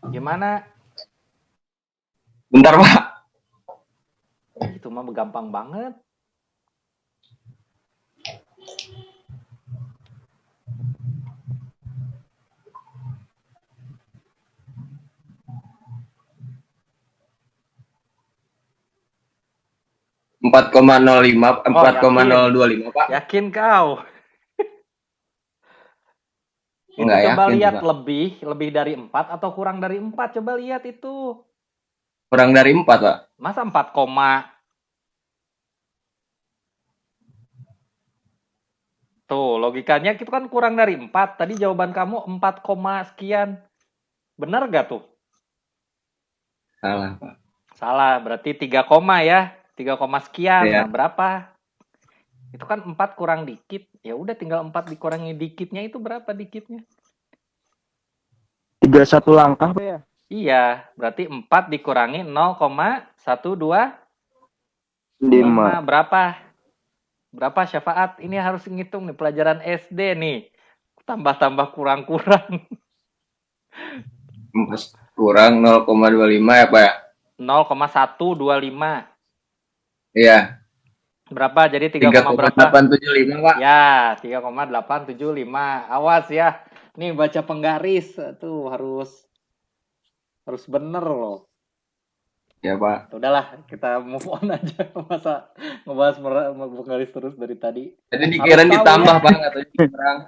Gimana? Bentar Pak. Itu mah gampang banget. Empat 4,025 Pak. Yakin kau? Itu Nggak coba yakin, lihat Pak. lebih dari 4 atau kurang dari 4. Coba lihat itu. Kurang dari 4 Pak. Masa 4, tuh logikanya itu kan kurang dari 4. Tadi jawaban kamu 4, sekian. Benar gak tuh? Salah Pak. Salah, berarti 3, ya. 3, sekian. Iya. Nah, berapa? Itu kan 4 kurang dikit. Ya udah tinggal 4 dikurangi dikitnya itu berapa dikitnya? 31 langkah Pak ya? Iya, berarti 4 dikurangi 0,125 5. berapa? Berapa syafaat? Ini harus ngitung nih pelajaran SD nih. Tambah-tambah kurang-kurang. Kurang 0,25 ya Pak ya? 0,125. Iya. Berapa? Jadi 3, berapa? 3,875 Pak. Ya, 3,875. Awas ya. Nih baca penggaris tuh harus bener loh. Ya Pak. Udahlah, kita move on aja. Masa ngebahas penggaris terus dari tadi. Jadi dikira ditambah Pak atau dikurang.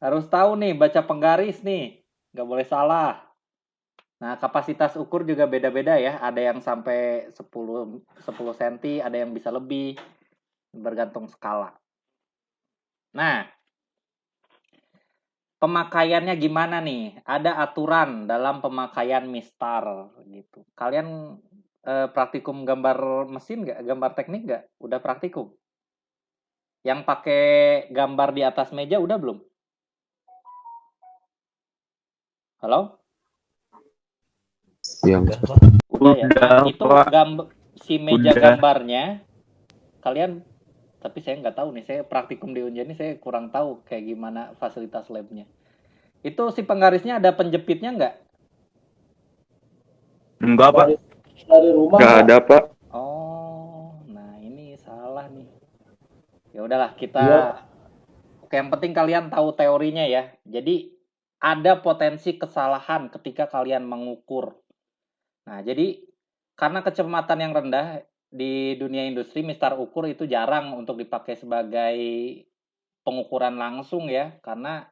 Harus tahu nih baca penggaris nih. Nggak boleh salah. Nah, kapasitas ukur juga beda-beda ya. Ada yang sampai 10 cm, ada yang bisa lebih. Bergantung skala. Nah, pemakaiannya gimana nih? Ada aturan dalam pemakaian mistar gitu. Kalian praktikum gambar mesin nggak? Gambar teknik nggak? Udah praktikum? Yang pakai gambar di atas meja udah belum? Halo? Yang Udah ya. Nah, itu Pak. si meja Udah. gambarnya kalian, tapi saya nggak tahu nih, saya praktikum di Unjani, saya kurang tahu kayak gimana fasilitas labnya. Itu si penggarisnya ada penjepitnya nggak? Enggak Pak. Dari rumah Enggak Pak. ada Pak. Oh, nah ini salah nih. Ya udahlah, kita Iya. yang penting kalian tahu teorinya ya. Jadi ada potensi kesalahan ketika kalian mengukur. Nah, jadi karena kecepatan yang rendah di dunia industri, mistar ukur itu jarang untuk dipakai sebagai pengukuran langsung ya, karena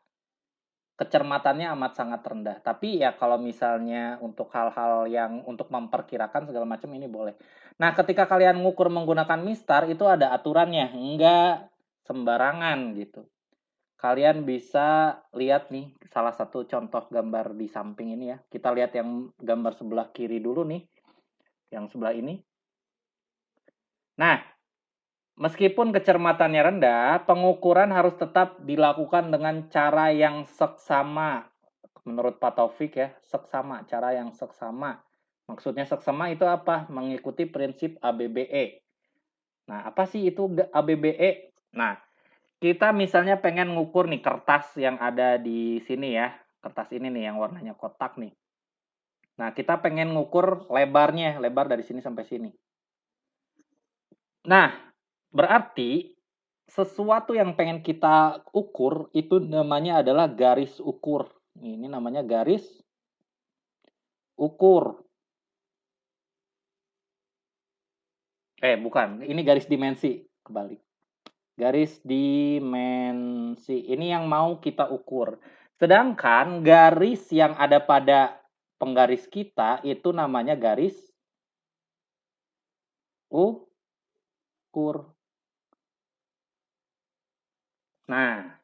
kecermatannya amat sangat rendah. Tapi ya kalau misalnya untuk hal-hal yang untuk memperkirakan segala macam ini boleh. Nah, ketika kalian ngukur menggunakan mistar itu ada aturannya, enggak sembarangan gitu. Kalian bisa lihat nih salah satu contoh gambar di samping ini ya. Kita lihat yang gambar sebelah kiri dulu nih. Yang sebelah ini. Nah, meskipun kecermatannya rendah, pengukuran harus tetap dilakukan dengan cara yang seksama. Menurut Pak Taufik ya, seksama, cara yang seksama. Maksudnya seksama itu apa? Mengikuti prinsip ABBE. Nah, apa sih itu ABBE? Nah, kita misalnya pengen ngukur nih kertas yang ada di sini ya. Kertas ini nih yang warnanya kotak nih. Nah, kita pengen ngukur lebarnya, lebar dari sini sampai sini. Nah, berarti sesuatu yang pengen kita ukur itu namanya adalah garis ukur. Ini namanya garis ukur. Bukan, ini garis dimensi, kebalik. Garis dimensi, ini yang mau kita ukur. Sedangkan garis yang ada pada penggaris kita itu namanya garis ukur. Nah,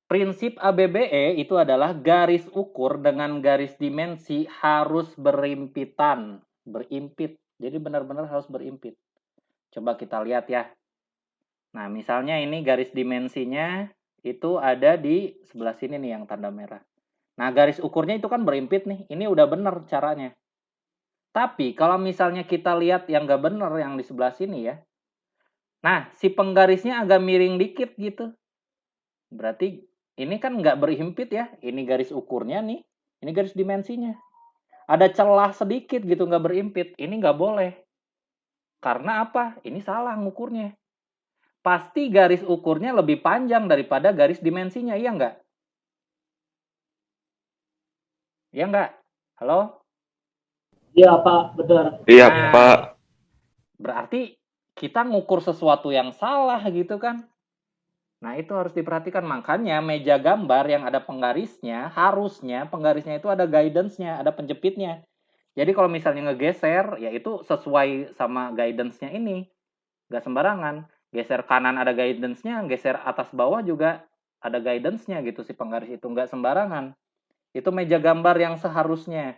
prinsip ABBE itu adalah garis ukur dengan garis dimensi harus berimpitan. Berimpit. Jadi benar-benar harus berimpit. Coba kita lihat ya. Nah, misalnya ini garis dimensinya itu ada di sebelah sini nih yang tanda merah. Nah, garis ukurnya itu kan berimpit nih. Ini udah benar caranya. Tapi kalau misalnya kita lihat yang nggak benar yang di sebelah sini ya. Nah, si penggarisnya agak miring dikit gitu. Berarti ini kan nggak berimpit ya. Ini garis ukurnya nih. Ini garis dimensinya. Ada celah sedikit gitu nggak berimpit. Ini nggak boleh. Karena apa? Ini salah ngukurnya. Pasti garis ukurnya lebih panjang daripada garis dimensinya, iya nggak? Iya nggak? Halo? Iya Pak, benar. Iya Nah, Pak. berarti kita ngukur sesuatu yang salah gitu kan? Nah, itu harus diperhatikan. Makanya meja gambar yang ada penggarisnya, harusnya penggarisnya itu ada guidance-nya, ada penjepitnya. Jadi kalau misalnya ngegeser, ya itu sesuai sama guidance-nya ini. Nggak sembarangan. Geser kanan ada guidance-nya, geser atas bawah juga ada guidance-nya gitu si penggaris itu. Nggak sembarangan. Itu meja gambar yang seharusnya.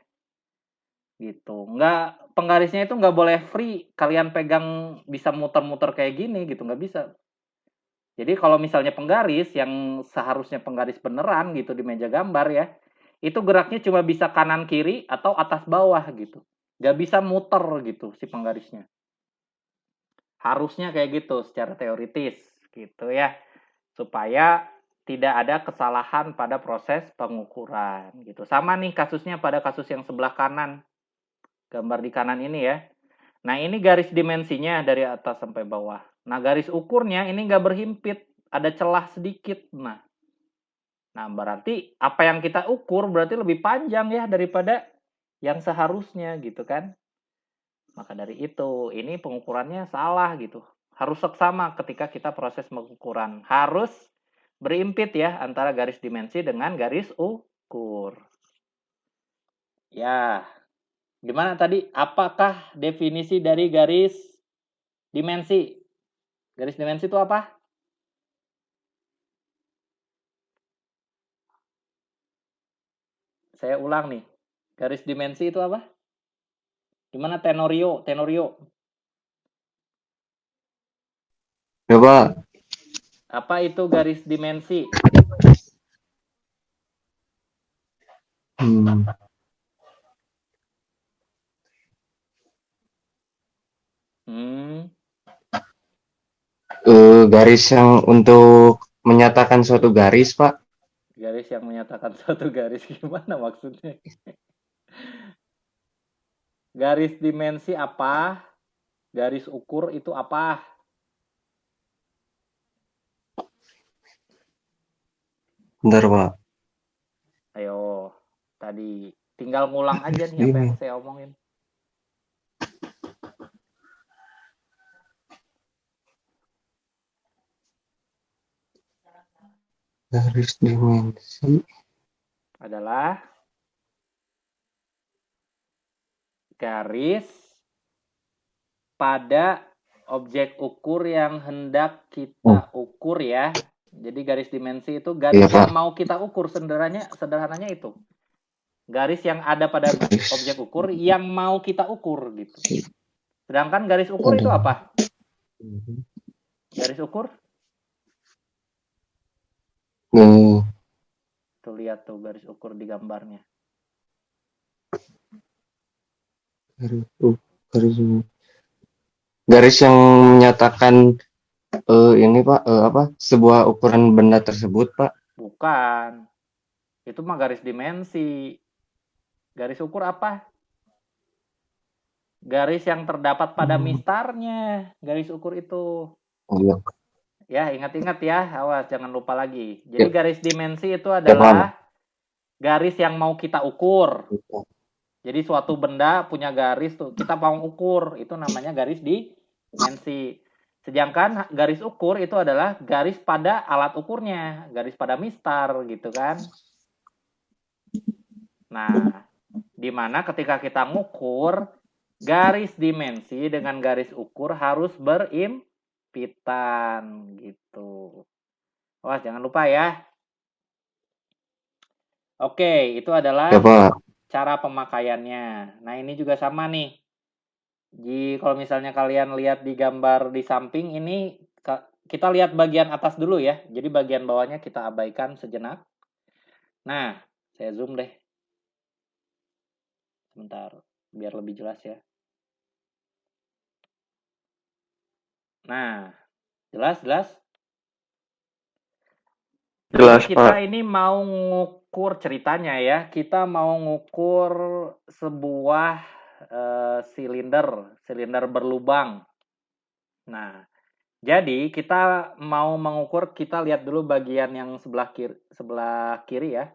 gitu. Penggarisnya itu nggak boleh free, kalian pegang bisa muter-muter kayak gini gitu, nggak bisa. Jadi kalau misalnya penggaris yang seharusnya penggaris beneran gitu di meja gambar ya, itu geraknya cuma bisa kanan kiri atau atas bawah gitu. Nggak bisa muter gitu si penggarisnya. Harusnya kayak gitu secara teoritis gitu ya. Supaya tidak ada kesalahan pada proses pengukuran gitu. Sama nih kasusnya pada kasus yang sebelah kanan. Gambar di kanan ini ya. Nah ini garis dimensinya dari atas sampai bawah. Nah garis ukurnya ini nggak berhimpit, ada celah sedikit. Nah berarti apa yang kita ukur berarti lebih panjang ya daripada yang seharusnya gitu kan. Maka dari itu ini pengukurannya salah gitu. Harus seksama ketika kita proses pengukuran. Harus berimpit ya antara garis dimensi dengan garis ukur. Ya, gimana tadi? Apakah definisi dari garis dimensi? Garis dimensi itu apa? Saya ulang nih. Garis dimensi itu apa? Gimana Tenorio? Coba. Apa itu garis dimensi? Garis yang untuk menyatakan suatu garis, Pak. Garis yang menyatakan suatu garis gimana maksudnya? Garis dimensi apa? Garis ukur itu apa? Bentar, Pak. Ayo, tadi tinggal ngulang aja nih apa yang saya omongin. Garis dimensi adalah garis pada objek ukur yang hendak kita ukur ya. Jadi garis dimensi itu garis yang mau kita ukur, sederhananya itu. Garis yang ada pada objek ukur yang mau kita ukur gitu. Sedangkan garis ukur itu apa? Garis ukur? Tuh lihat tuh garis ukur di gambarnya. Garis yang menyatakan ini Pak, sebuah ukuran benda tersebut, Pak? Bukan. Itu mah garis dimensi. Garis ukur apa? Garis yang terdapat pada mistarnya. Garis ukur itu. Iya. Ya, ingat-ingat ya. Awas, jangan lupa lagi. Jadi garis dimensi itu adalah garis yang mau kita ukur. Jadi suatu benda punya garis tuh, kita mau ukur, itu namanya garis dimensi. Sedangkan garis ukur itu adalah garis pada alat ukurnya, garis pada mistar gitu kan. Nah, di mana ketika kita ngukur, garis dimensi dengan garis ukur harus berimpitan gitu. Wah, jangan lupa ya. Oke, itu adalah cara pemakaiannya. Nah, ini juga sama nih. Kalau misalnya kalian lihat di gambar di samping ini, kita lihat bagian atas dulu ya. Jadi bagian bawahnya kita abaikan sejenak. Nah, saya zoom deh. Sebentar, biar lebih jelas ya. Nah, jelas? Jelas, kita ini mau ngukur ceritanya ya. Kita mau ngukur sebuah silinder berlubang. Nah, jadi kita mau mengukur, kita lihat dulu bagian yang sebelah kiri ya.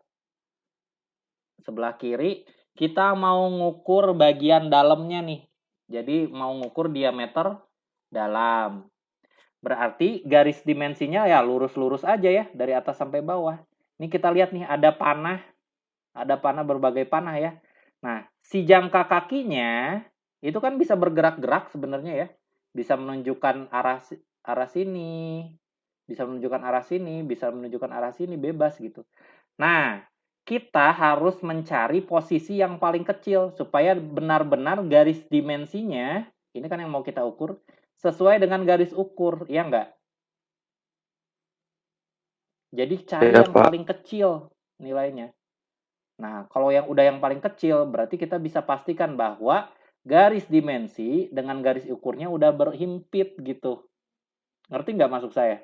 Sebelah kiri kita mau ngukur bagian dalamnya nih. Jadi mau ngukur diameter dalam. Berarti garis dimensinya ya lurus-lurus aja ya dari atas sampai bawah. Ini kita lihat nih ada panah berbagai panah ya. Nah, si jangka kakinya itu kan bisa bergerak-gerak sebenarnya ya. Bisa menunjukkan arah sini, bisa menunjukkan arah sini, bisa menunjukkan arah sini, bebas gitu. Nah, kita harus mencari posisi yang paling kecil supaya benar-benar garis dimensinya, ini kan yang mau kita ukur, sesuai dengan garis ukur, ya enggak? Jadi cari Iya, yang Pak. paling kecil nilainya. Nah, kalau yang udah yang paling kecil, berarti kita bisa pastikan bahwa garis dimensi dengan garis ukurnya udah berhimpit gitu. Ngerti nggak maksud saya?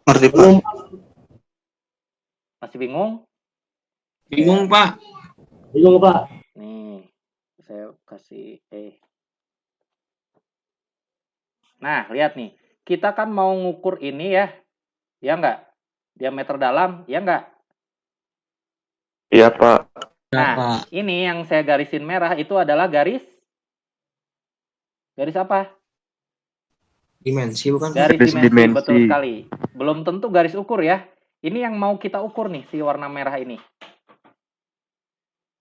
Ngerti, Pak. Belum, Masih bingung? Bingung, Pak. bingung Pak. Nih, saya kasih Nah, lihat nih. Kita kan mau ngukur ini ya. Ya nggak? Diameter dalam, ya nggak? Iya, Pak. Nah, ini yang saya garisin merah itu adalah garis apa? Dimensi bukan? Garis Garis dimensi, dimensi. betul sekali. Belum tentu garis ukur ya. Ini yang mau kita ukur nih, si warna merah ini.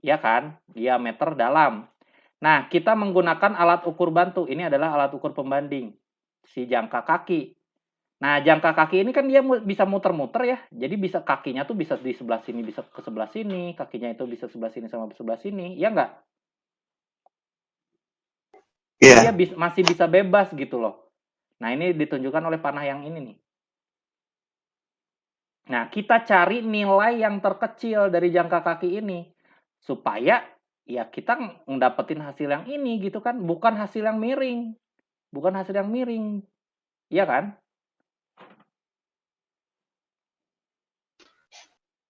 Ya kan? Diameter dalam. Nah, kita menggunakan alat ukur bantu. Ini adalah alat ukur pembanding. Si jangka kaki. Nah, jangka kaki ini kan dia bisa muter-muter ya. Jadi bisa kakinya tuh bisa di sebelah sini, bisa ke sebelah sini. Kakinya itu bisa sebelah sini sama sebelah sini. Ya nggak? Iya. Dia masih bisa bebas gitu loh. Nah, ini ditunjukkan oleh panah yang ini nih. Nah, kita cari nilai yang terkecil dari jangka kaki ini. Supaya ya kita ngedapetin hasil yang ini gitu kan. Bukan hasil yang miring. Iya kan?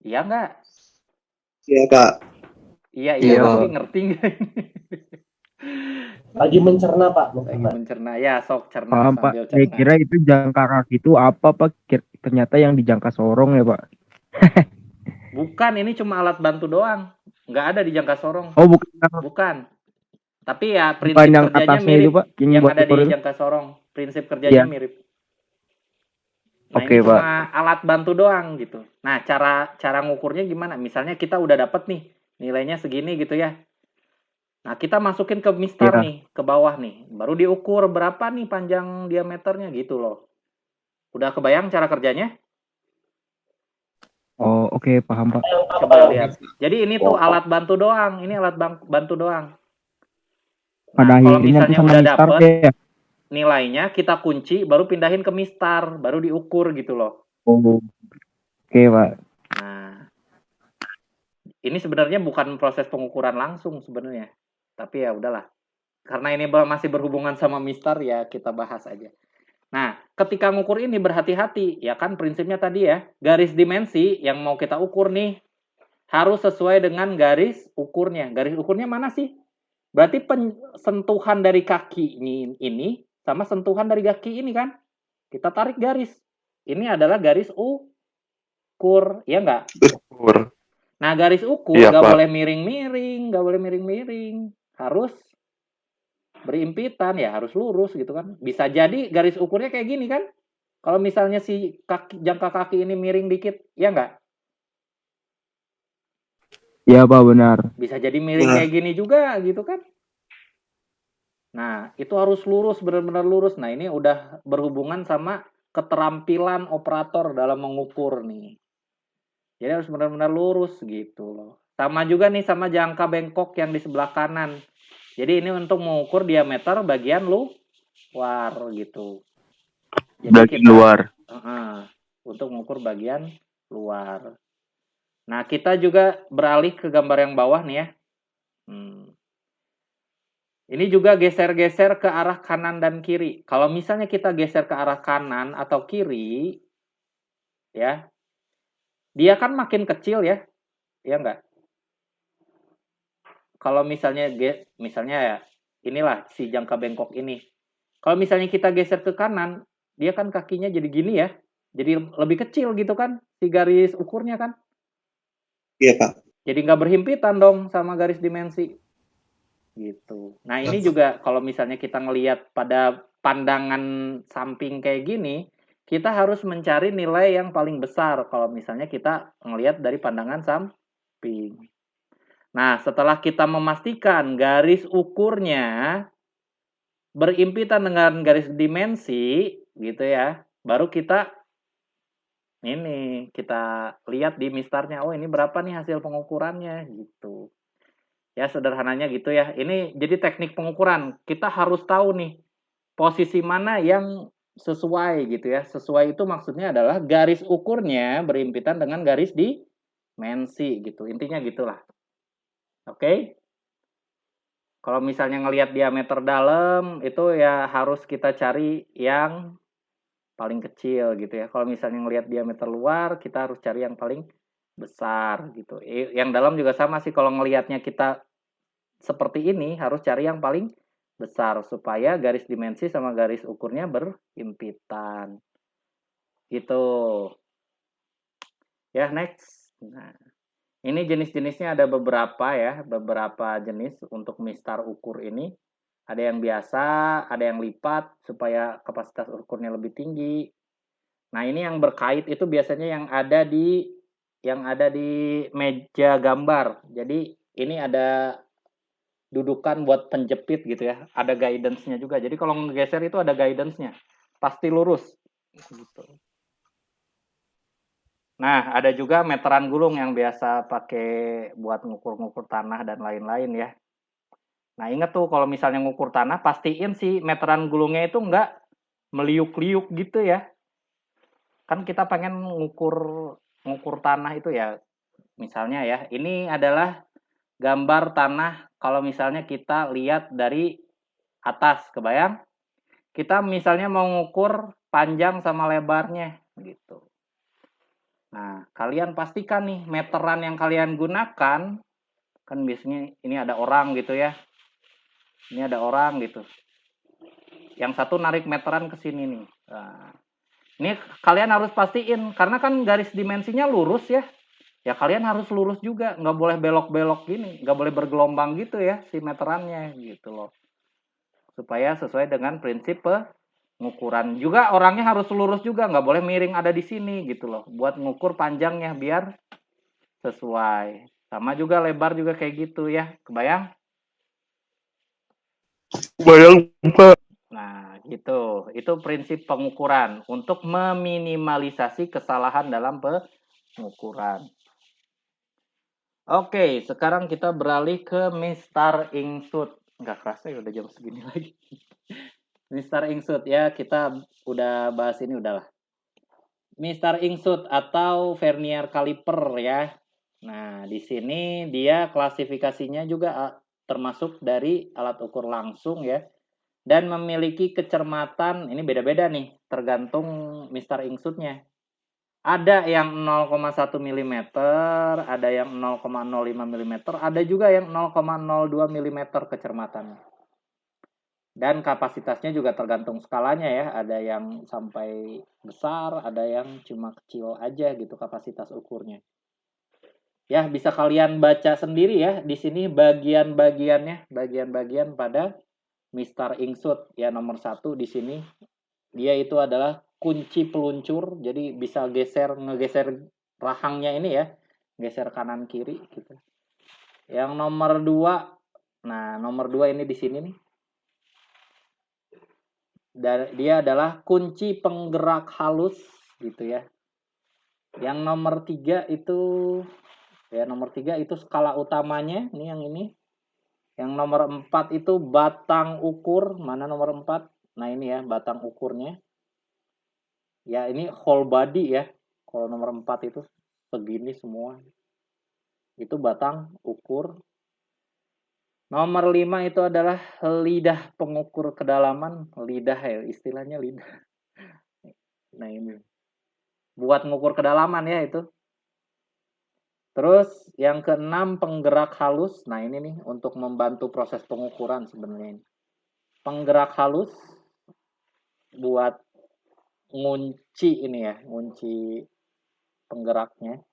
Iya nggak? Iya, Pak. Iya, Iya, tapi Pak. ngerti nggak? Lagi mencerna Pak. Lagi mencerna. Ya, sok cerna Paham Pak, sambil saya cerna. kira itu jangka kaki itu apa Pak? Ternyata yang dijangka sorong ya Pak. Bukan, ini cuma alat bantu doang. Nggak ada di jangka sorong. Oh bukan, Bukan. Tapi ya prinsip bukan yang kerjanya atasnya itu mirip. Pak, Yang buat ada di ukur itu. jangka sorong. Prinsip kerjanya Iya. mirip. Nah, Oke, ini Pak. cuma alat bantu doang gitu. Nah, cara ngukurnya gimana? Misalnya kita udah dapet nih nilainya segini gitu ya. Nah, kita masukin ke mistar Iya. nih, ke bawah nih. Baru diukur berapa nih panjang diameternya gitu loh. Udah kebayang cara kerjanya? Oh oke, paham Pak. Coba lihat. Jadi ini tuh alat bantu doang. Ini alat bantu doang. Pada Nah, kalau akhirnya misalnya sama udah mistar dapet ya. nilainya, kita kunci, baru pindahin ke mistar, baru diukur gitu loh. Oh. Oke Pak. Nah, ini sebenarnya bukan proses pengukuran langsung sebenarnya. Tapi ya udahlah. Karena ini masih berhubungan sama mistar ya kita bahas aja. Nah, ketika ngukur ini berhati-hati, ya kan prinsipnya tadi ya, garis dimensi yang mau kita ukur nih harus sesuai dengan garis ukurnya. Garis ukurnya mana sih? Berarti sentuhan dari kaki ini sama sentuhan dari kaki ini kan? Kita tarik garis. Ini adalah garis ukur, ya enggak? Ukur. Nah, garis ukur Iya, nggak Pak. boleh miring-miring, harus berimpitan, ya harus lurus gitu kan. Bisa jadi garis ukurnya kayak gini kan? Kalau misalnya si jangka kaki ini miring dikit, ya enggak? Iya Pak, benar. Bisa jadi miring kayak gini juga gitu kan? Nah, itu harus lurus, benar-benar lurus. Nah, ini udah berhubungan sama keterampilan operator dalam mengukur nih. Jadi harus benar-benar lurus gitu loh. Sama juga nih sama jangka bengkok yang di sebelah kanan. Jadi ini untuk mengukur diameter bagian luar gitu. Jadi Bagian luar. Untuk mengukur bagian luar. Nah, kita juga beralih ke gambar yang bawah nih ya. Ini juga geser-geser ke arah kanan dan kiri. Kalau misalnya kita geser ke arah kanan atau kiri, ya, dia kan makin kecil ya, ya enggak? Kalau misalnya ya, inilah si jangka bengkok ini. Kalau misalnya kita geser ke kanan, dia kan kakinya jadi gini ya, jadi lebih kecil gitu kan, si garis ukurnya kan? Iya, Pak. Jadi nggak berhimpitan dong sama garis dimensi. Gitu. Nah, ini juga kalau misalnya kita ngelihat pada pandangan samping kayak gini, kita harus mencari nilai yang paling besar kalau misalnya kita ngelihat dari pandangan samping. Nah, setelah kita memastikan garis ukurnya berimpitan dengan garis dimensi, gitu ya, baru kita Ini kita lihat di mistarnya. Oh, ini berapa nih hasil pengukurannya gitu. Ya, sederhananya gitu ya. Ini jadi teknik pengukuran. Kita harus tahu nih posisi mana yang sesuai gitu ya. Sesuai itu maksudnya adalah garis ukurnya berhimpitan dengan garis dimensi gitu. Intinya gitulah. Oke? Kalau misalnya ngelihat diameter dalam itu ya harus kita cari yang paling kecil gitu ya. Kalau misalnya ngelihat diameter luar, kita harus cari yang paling besar gitu. Yang dalam juga sama sih, kalau ngelihatnya kita seperti ini harus cari yang paling besar supaya garis dimensi sama garis ukurnya berhimpitan. Gitu. Ya, next. Nah, ini jenis-jenisnya ada beberapa ya, beberapa jenis untuk mistar ukur ini. Ada yang biasa, ada yang lipat supaya kapasitas ukurnya lebih tinggi. Nah, ini yang berkait itu biasanya yang ada di meja gambar. Jadi ini ada dudukan buat penjepit gitu ya. Ada guidance-nya juga. Jadi kalau ngegeser itu ada guidance-nya. Pasti lurus. Gitu. Nah, ada juga meteran gulung yang biasa pakai buat ngukur-ngukur tanah dan lain-lain ya. Nah, ingat tuh kalau misalnya ngukur tanah, pastiin si meteran gulungnya itu enggak meliuk-liuk gitu ya. Kan kita pengen ngukur tanah itu ya. Misalnya ya, ini adalah gambar tanah kalau misalnya kita lihat dari atas, kebayang? Kita misalnya mau ngukur panjang sama lebarnya gitu. Nah, kalian pastikan nih meteran yang kalian gunakan, kan biasanya ini ada orang gitu ya. Ini ada orang gitu. Yang satu narik meteran ke sini nih. Nah, ini kalian harus pastiin karena kan garis dimensinya lurus ya. Ya kalian harus lurus juga, nggak boleh belok-belok gini, nggak boleh bergelombang gitu ya si meterannya gitu loh. Supaya sesuai dengan prinsip pengukuran. Juga orangnya harus lurus juga, nggak boleh miring ada di sini gitu loh. Buat ngukur panjangnya biar sesuai. Sama juga lebar juga kayak gitu ya. Kebayang? Bayang Pak. Nah, gitu. Itu prinsip pengukuran untuk meminimalisasi kesalahan dalam pengukuran. Oke, sekarang kita beralih ke Mistar Ingsut. Nggak kerasa ya udah jam segini lagi. Mistar Ingsut ya, kita udah bahas ini udahlah. Mistar Ingsut atau vernier caliper ya. Nah, di sini dia klasifikasinya juga termasuk dari alat ukur langsung ya. Dan memiliki kecermatan, ini beda-beda nih, tergantung Mistar Ingsutnya. Ada yang 0,1 mm, ada yang 0,05 mm, ada juga yang 0,02 mm kecermatannya. Dan kapasitasnya juga tergantung skalanya ya, ada yang sampai besar, ada yang cuma kecil aja gitu kapasitas ukurnya. Ya, bisa kalian baca sendiri ya, di sini bagian-bagiannya, bagian-bagian pada Mistar Ingsut ya nomor 1 di sini. Dia itu adalah kunci peluncur, jadi bisa ngegeser rahangnya ini ya, geser kanan kiri gitu. Yang nomor 2, nah nomor 2 ini di sini nih. Dia adalah kunci penggerak halus gitu ya. Yang nomor 3 itu ya nomor 3 itu skala utamanya, ini yang ini. Yang nomor 4 itu batang ukur, mana nomor 4? Nah ini ya batang ukurnya. Ya ini whole body ya. Kalau nomor 4 itu segini semua. Itu batang ukur. Nomor 5 itu adalah lidah pengukur kedalaman. Lidah ya, istilahnya lidah. Nah ini. Buat ngukur kedalaman ya itu. Terus yang ke-6 penggerak halus. Nah ini nih untuk membantu proses pengukuran sebenarnya. Penggerak halus buat ngunci ini ya, ngunci penggeraknya.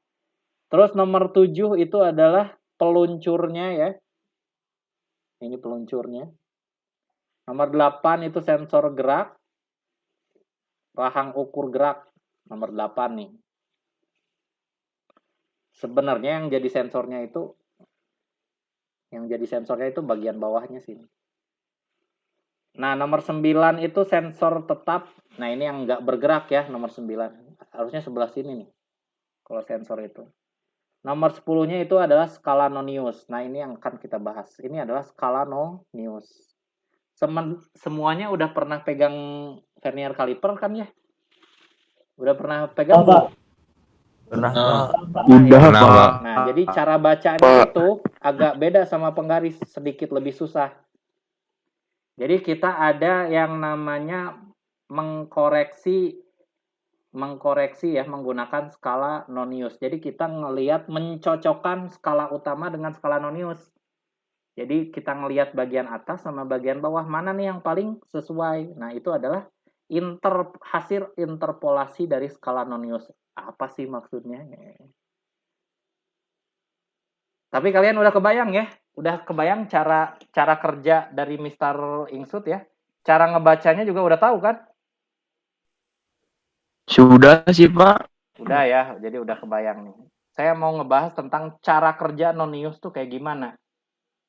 Terus nomor 7 itu adalah peluncurnya ya. Ini peluncurnya. Nomor 8 itu sensor gerak. Rahang ukur gerak. Nomor 8 nih. Sebenarnya yang jadi sensornya itu bagian bawahnya sini. Nah, nomor 9 itu sensor tetap. Nah, ini yang nggak bergerak ya, nomor 9. harusnya sebelah sini nih. Kalau sensor itu. Nomor 10-nya itu adalah skala Nonius. Nah, ini yang akan kita bahas. Ini adalah skala Nonius. Semuanya udah pernah pegang vernier caliper kan ya? Udah pernah pegang? Pak. Pernah. Udah, ya? Pak. Nah, jadi cara bacanya itu agak beda sama penggaris, sedikit lebih susah. Jadi kita ada yang namanya mengkoreksi ya menggunakan skala Nonius. Jadi kita ngelihat mencocokkan skala utama dengan skala Nonius. Jadi kita ngelihat bagian atas sama bagian bawah mana nih yang paling sesuai. Nah, itu adalah hasil interpolasi dari skala Nonius. Apa sih maksudnya? Tapi kalian udah kebayang ya? Udah kebayang cara kerja dari Mr. Inksuit ya? Cara ngebacanya juga udah tahu kan? Sudah sih, Pak. Udah ya, jadi udah kebayang nih. Saya mau ngebahas tentang cara kerja Nonius tuh kayak gimana.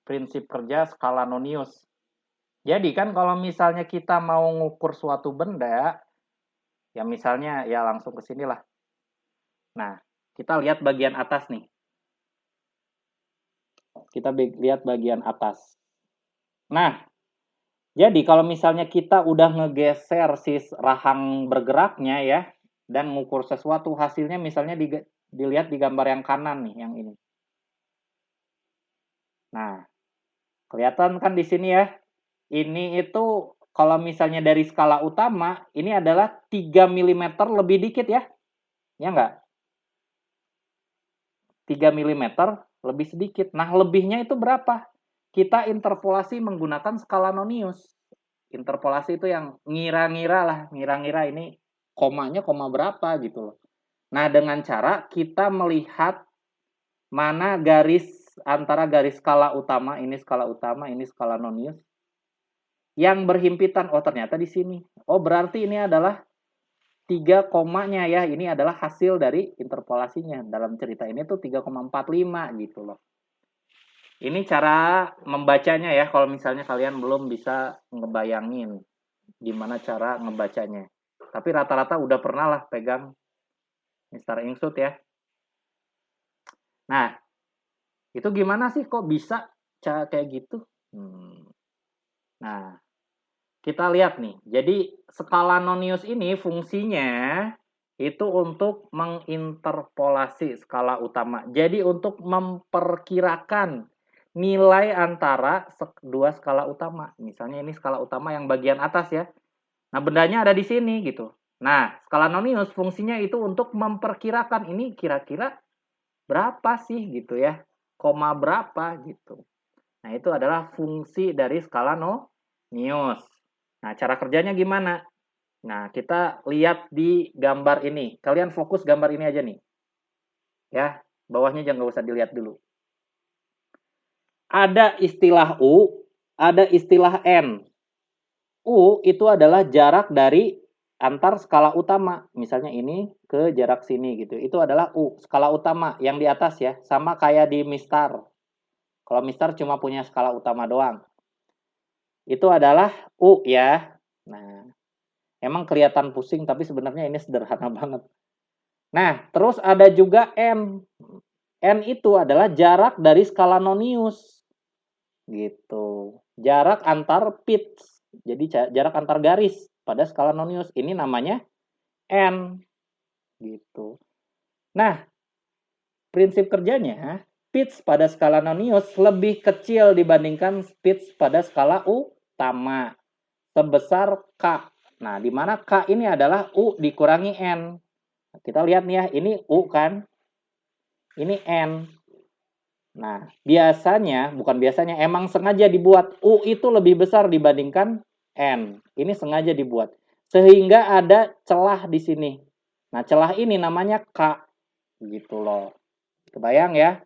Prinsip kerja skala Nonius. Jadi kan kalau misalnya kita mau ngukur suatu benda, ya misalnya ya langsung ke sinilah. Nah, kita lihat bagian atas nih. Kita lihat bagian atas. Nah, jadi kalau misalnya kita udah ngegeser si rahang bergeraknya ya, dan ngukur sesuatu, hasilnya misalnya dilihat di gambar yang kanan nih, yang ini. Nah, kelihatan kan di sini ya, ini itu kalau misalnya dari skala utama, ini adalah 3 mm lebih dikit ya. Ya enggak? 3 mm lebih sedikit. Nah, lebihnya itu berapa? Kita interpolasi menggunakan skala Nonius. Interpolasi itu yang ngira-ngira ini komanya koma berapa gitu loh. Nah, dengan cara kita melihat mana garis antara garis skala utama, ini skala Nonius, yang berhimpitan. Oh, ternyata di sini. Oh, berarti ini adalah 3 komanya ya. Ini adalah hasil dari interpolasinya. Dalam cerita ini tuh 3,45 gitu loh. Ini cara membacanya ya, kalau misalnya kalian belum bisa ngebayangin gimana cara ngebacanya. Tapi rata-rata udah pernah lah pegang Mr. Inksuit ya. Nah, itu gimana sih kok bisa kayak gitu? Nah, kita lihat nih. Jadi skala Nonius ini fungsinya itu untuk menginterpolasi skala utama. Jadi untuk memperkirakan nilai antara dua skala utama. Misalnya ini skala utama yang bagian atas ya. Nah, bendanya ada di sini gitu. Nah, skala Nonius fungsinya itu untuk memperkirakan ini kira-kira berapa sih gitu ya. Koma berapa gitu. Nah, itu adalah fungsi dari skala Nonius. Nah, cara kerjanya gimana? Nah, kita lihat di gambar ini. Kalian fokus gambar ini aja nih. Ya, bawahnya jangan usah dilihat dulu. Ada istilah U, ada istilah N. U itu adalah jarak dari antar skala utama. Misalnya ini ke jarak sini gitu. Itu adalah U, skala utama yang di atas ya. Sama kayak di Mistar. Kalau Mistar cuma punya skala utama doang. Itu adalah U ya. Nah, emang kelihatan pusing tapi sebenarnya ini sederhana banget. Nah, terus ada juga N. N itu adalah jarak dari skala Nonius. Gitu. Jarak antar pits. Jadi jarak antar garis pada skala Nonius. Ini namanya N. Gitu. Nah, prinsip kerjanya, pits pada skala Nonius lebih kecil dibandingkan pits pada skala utama. Sebesar K. Nah, di mana K ini adalah U dikurangi N. Kita lihat nih ya, ini U kan. Ini N. Nah, emang sengaja dibuat U itu lebih besar dibandingkan N. Ini sengaja dibuat. Sehingga ada celah di sini. Nah, celah ini namanya K. Gitu loh. Kebayang ya?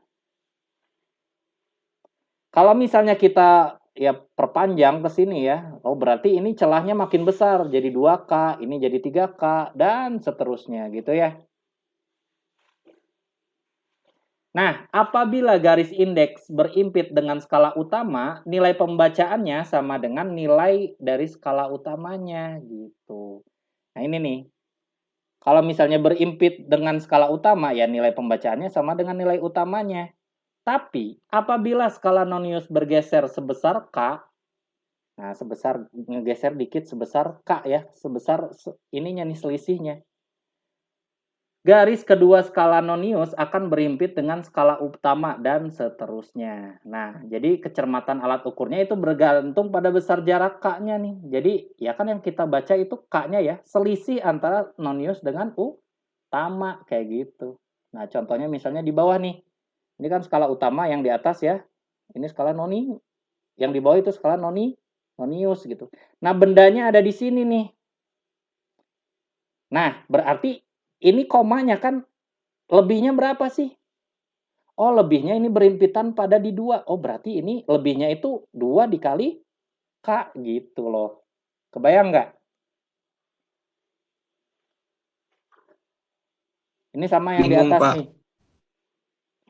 Kalau misalnya kita ya perpanjang ke sini ya, oh berarti ini celahnya makin besar. Jadi 2K, ini jadi 3K, dan seterusnya gitu ya. Nah, apabila garis indeks berimpit dengan skala utama, nilai pembacaannya sama dengan nilai dari skala utamanya gitu. Nah, ini nih. Kalau misalnya berimpit dengan skala utama, ya nilai pembacaannya sama dengan nilai utamanya. Tapi, apabila skala nonius bergeser sebesar K, nah sebesar, ngegeser dikit sebesar K ya, sebesar ininya nih selisihnya. Garis kedua skala nonius akan berimpit dengan skala utama dan seterusnya. Nah, jadi kecermatan alat ukurnya itu bergantung pada besar jarak K-nya nih. Jadi, ya kan yang kita baca itu K-nya ya, selisih antara nonius dengan utama, kayak gitu. Nah, contohnya misalnya di bawah nih. Ini kan skala utama, yang di atas ya. Ini skala noni, yang di bawah itu skala nonius gitu. Nah, bendanya ada di sini nih. Nah, berarti ini komanya kan lebihnya berapa sih? Oh, lebihnya ini berimpitan pada di 2. Oh, berarti ini lebihnya itu 2 dikali K gitu loh. Kebayang nggak? Ini sama yang di Bingung, atas Pak. nih.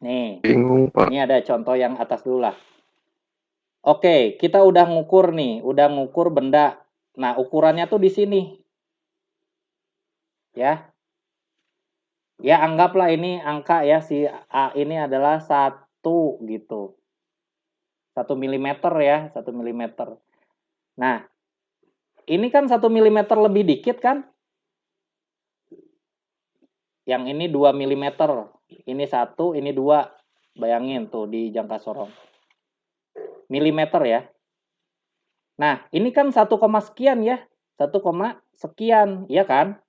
Nih, Bingung, Pak. ini ada contoh yang atas dulu lah. Oke, kita udah ngukur nih, udah ngukur benda. Nah, ukurannya tuh di sini. Ya. Ya, anggaplah ini angka ya, si A ini adalah 1 gitu. 1 mm ya, 1 mm. Nah, ini kan 1 mm lebih dikit kan? Yang ini 2 mm. Ini 1, ini 2. Bayangin tuh di jangka sorong. Milimeter ya. Nah, ini kan 1, sekian ya. 1, sekian, ya kan?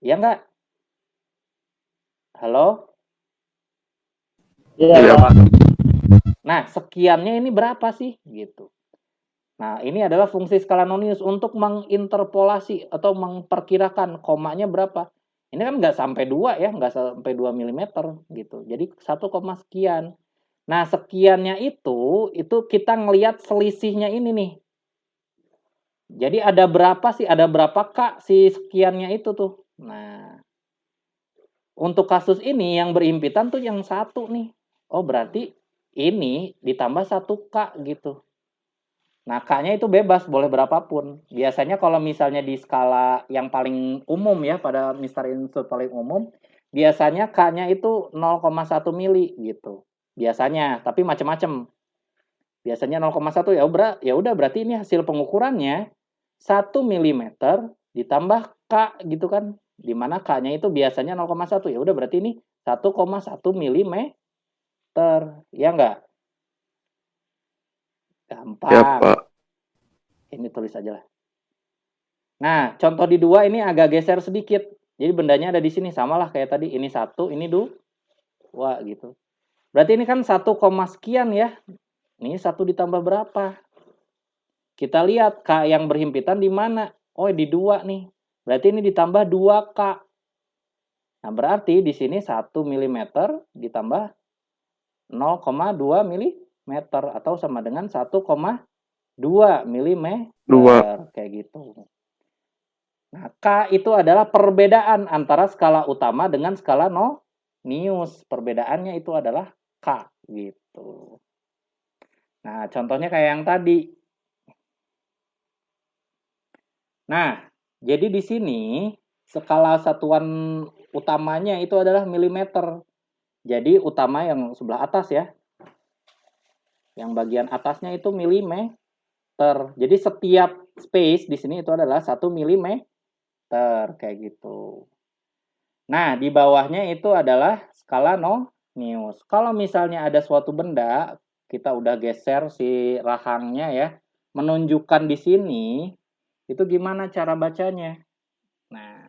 Ya enggak? Halo? Iya, Iya, Pak. Pak. Nah, sekiannya ini berapa sih? Gitu. Nah, ini adalah fungsi skala nonius untuk menginterpolasi atau memperkirakan komanya berapa. Ini kan nggak sampai 2 ya, nggak sampai 2 mm gitu. Jadi 1, sekian. Nah, sekiannya itu kita ngelihat selisihnya ini nih. Jadi ada berapa sih? Ada berapa K si sekiannya itu tuh. Nah, untuk kasus ini yang berimpitan tuh yang 1 nih. Oh, berarti ini ditambah 1 K gitu. Nah, K-nya itu bebas, boleh berapapun. Biasanya kalau misalnya di skala yang paling umum ya, pada Mr. Institute paling umum, biasanya K-nya itu 0,1 mili gitu. Biasanya, tapi macam-macam. Biasanya 0,1 ya udah berarti ini hasil pengukurannya 1 mm ditambah K gitu kan. Di mana K-nya itu biasanya 0,1. Ya udah berarti ini 1,1 mm. Ya enggak? Gampang. Ya, Pak. Ini tulis aja lah. Nah, contoh di 2 ini agak geser sedikit. Jadi bendanya ada di sini, samalah kayak tadi. Ini 1, ini 2 gitu. Berarti ini kan 1, sekian ya. Ini 1 ditambah berapa? Kita lihat K yang berhimpitan di mana? Oh, di 2 nih. Berarti ini ditambah 2K. Nah, berarti di sini 1 mm ditambah 0,2 mm atau sama dengan 1,2 mm. 2. Kayak gitu. Nah, K itu adalah perbedaan antara skala utama dengan skala nonius. Perbedaannya itu adalah K gitu. Nah, contohnya kayak yang tadi. Nah, jadi di sini skala satuan utamanya itu adalah milimeter. Jadi utama yang sebelah atas ya. Yang bagian atasnya itu milimeter. Jadi setiap space di sini itu adalah 1 milimeter kayak gitu. Nah, di bawahnya itu adalah skala nonius. Kalau misalnya ada suatu benda, kita udah geser si rahangnya ya, menunjukkan di sini, itu gimana cara bacanya? Nah,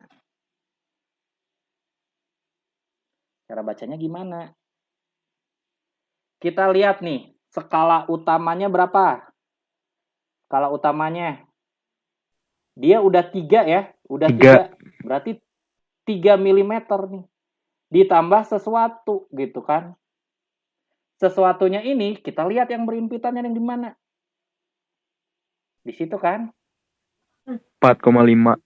cara bacanya gimana? Kita lihat nih, skala utamanya berapa? Skala utamanya. Dia udah 3 ya, udah 3. Berarti 3 mm nih. Ditambah sesuatu gitu kan. Sesuatunya ini kita lihat yang berimpitannya yang di mana? Di situ kan? 4,5.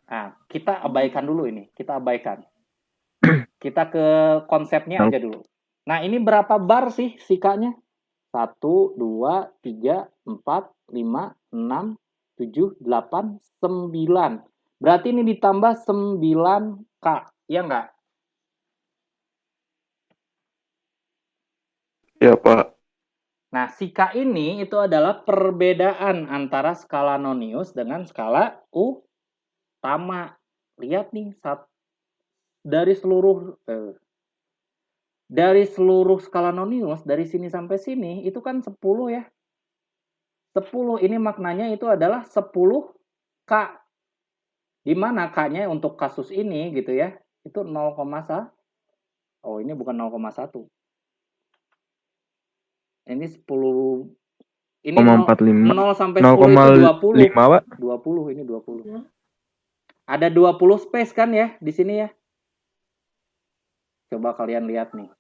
Nah, kita abaikan dulu ini. Kita abaikan. Kita ke konsepnya aja dulu. Nah, ini berapa bar sih sikanya? 1, 2, 3, 4, 5, 6, 7, 8, 9. Berarti ini ditambah 9K, ya enggak? Ya, Pak. Nah, si K ini itu adalah perbedaan antara skala nonius dengan skala utama. Lihat nih, dari seluruh skala nonius, dari sini sampai sini, itu kan 10 ya. 10, ini maknanya itu adalah 10K. Di mana K-nya untuk kasus ini gitu ya, itu 0,1. Oh, ini bukan 0,1. Ini 10. Ini 0,45. 0 sampai 10 itu 20. 0,5, Pak. 20, ini 20. Ada 20 space kan ya di sini ya? Coba kalian lihat nih.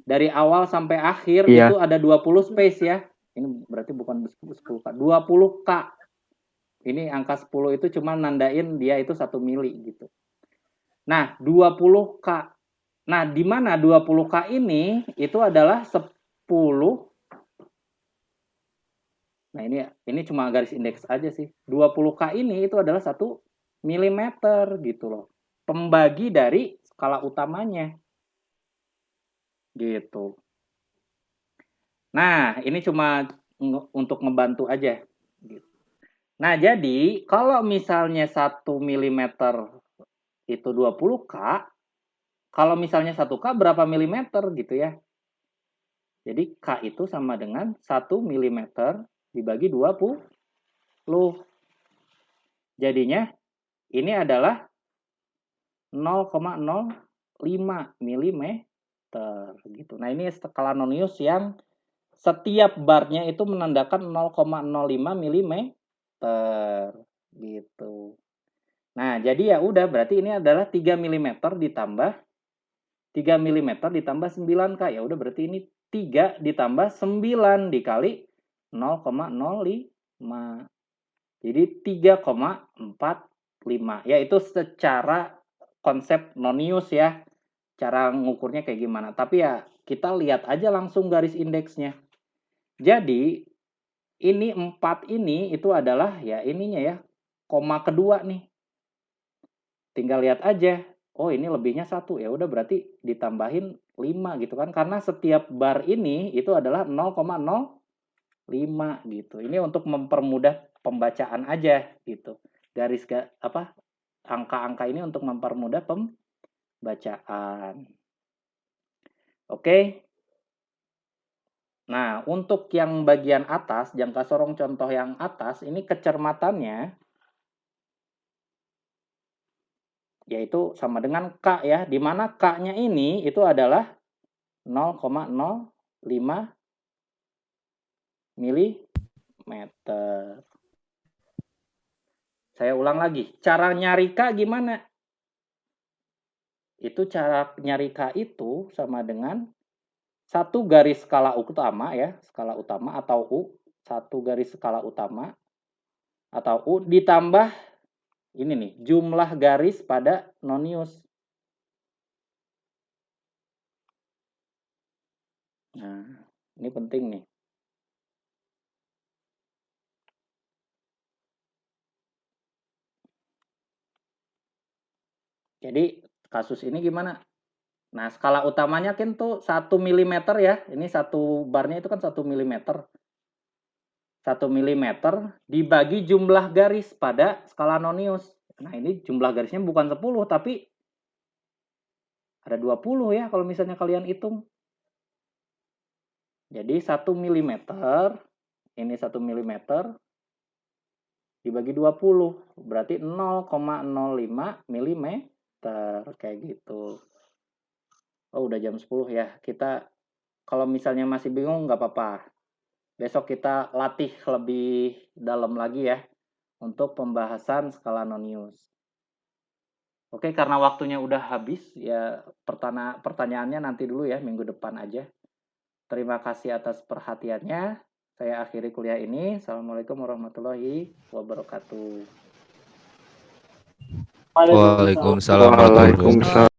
Dari awal sampai akhir Iya. itu ada 20 space ya. Ini berarti bukan 10K, 20K. Ini angka 10 itu cuma nandain dia itu 1 mili gitu. Nah, 20K. Nah, di mana 20K ini itu adalah 10. Nah, ini cuma garis indeks aja sih. 20K ini itu adalah 1 milimeter gitu loh. Pembagi dari skala utamanya. Gitu. Nah, ini cuma untuk ngebantu aja. Gitu. Nah, jadi kalau misalnya 1 milimeter itu 20K, kalau misalnya 1K berapa milimeter gitu ya. Jadi K itu sama dengan 1 milimeter dibagi 20. Jadinya ini adalah 0,05 milimeter gitu. Nah, ini skala nonius yang setiap barnya itu menandakan 0,05 milimeter gitu. Nah, jadi ya udah berarti ini adalah 3 mm ditambah 3 mm ditambah 9K. Ya udah berarti ini 3 ditambah 9 dikali 0,05. Jadi 3,45. Ya itu secara konsep nonius ya. Cara ngukurnya kayak gimana. Tapi ya kita lihat aja langsung garis indeksnya. Jadi ini 4 ini itu adalah ya ininya ya. Koma kedua nih. Tinggal lihat aja. Oh, ini lebihnya 1. Ya udah berarti ditambahin 5 gitu kan. Karena setiap bar ini itu adalah 0,05 gitu. Ini untuk mempermudah pembacaan aja gitu. Angka-angka ini untuk mempermudah pembacaan. Oke. Nah, untuk yang bagian atas, jangka sorong contoh yang atas, ini kecermatannya yaitu sama dengan K ya, di mana K-nya ini itu adalah 0,05 milimeter. Saya ulang lagi, cara nyari K gimana? Itu cara nyari K itu sama dengan satu garis skala utama ya, skala utama atau U, satu garis skala utama atau U ditambah ini nih, jumlah garis pada nonius. Nah, ini penting nih. Jadi, kasus ini gimana? Nah, skala utamanya kan tuh 1 mm ya. Ini satu barnya itu kan 1 mm. 1 mm dibagi jumlah garis pada skala nonius. Nah, ini jumlah garisnya bukan 10, tapi ada 20 ya kalau misalnya kalian hitung. Jadi 1 mm, ini 1 mm dibagi 20, berarti 0,05 mm, kayak gitu. Oh, udah jam 10 ya. Kita, kalau misalnya masih bingung, nggak apa-apa. Besok kita latih lebih dalam lagi ya, untuk pembahasan skala nonius. Oke, karena waktunya udah habis, ya pertanyaannya nanti dulu ya, minggu depan aja. Terima kasih atas perhatiannya. Saya akhiri kuliah ini. Assalamualaikum warahmatullahi wabarakatuh. Waalaikumsalam warahmatullahi wabarakatuh. Waalaikumsalam.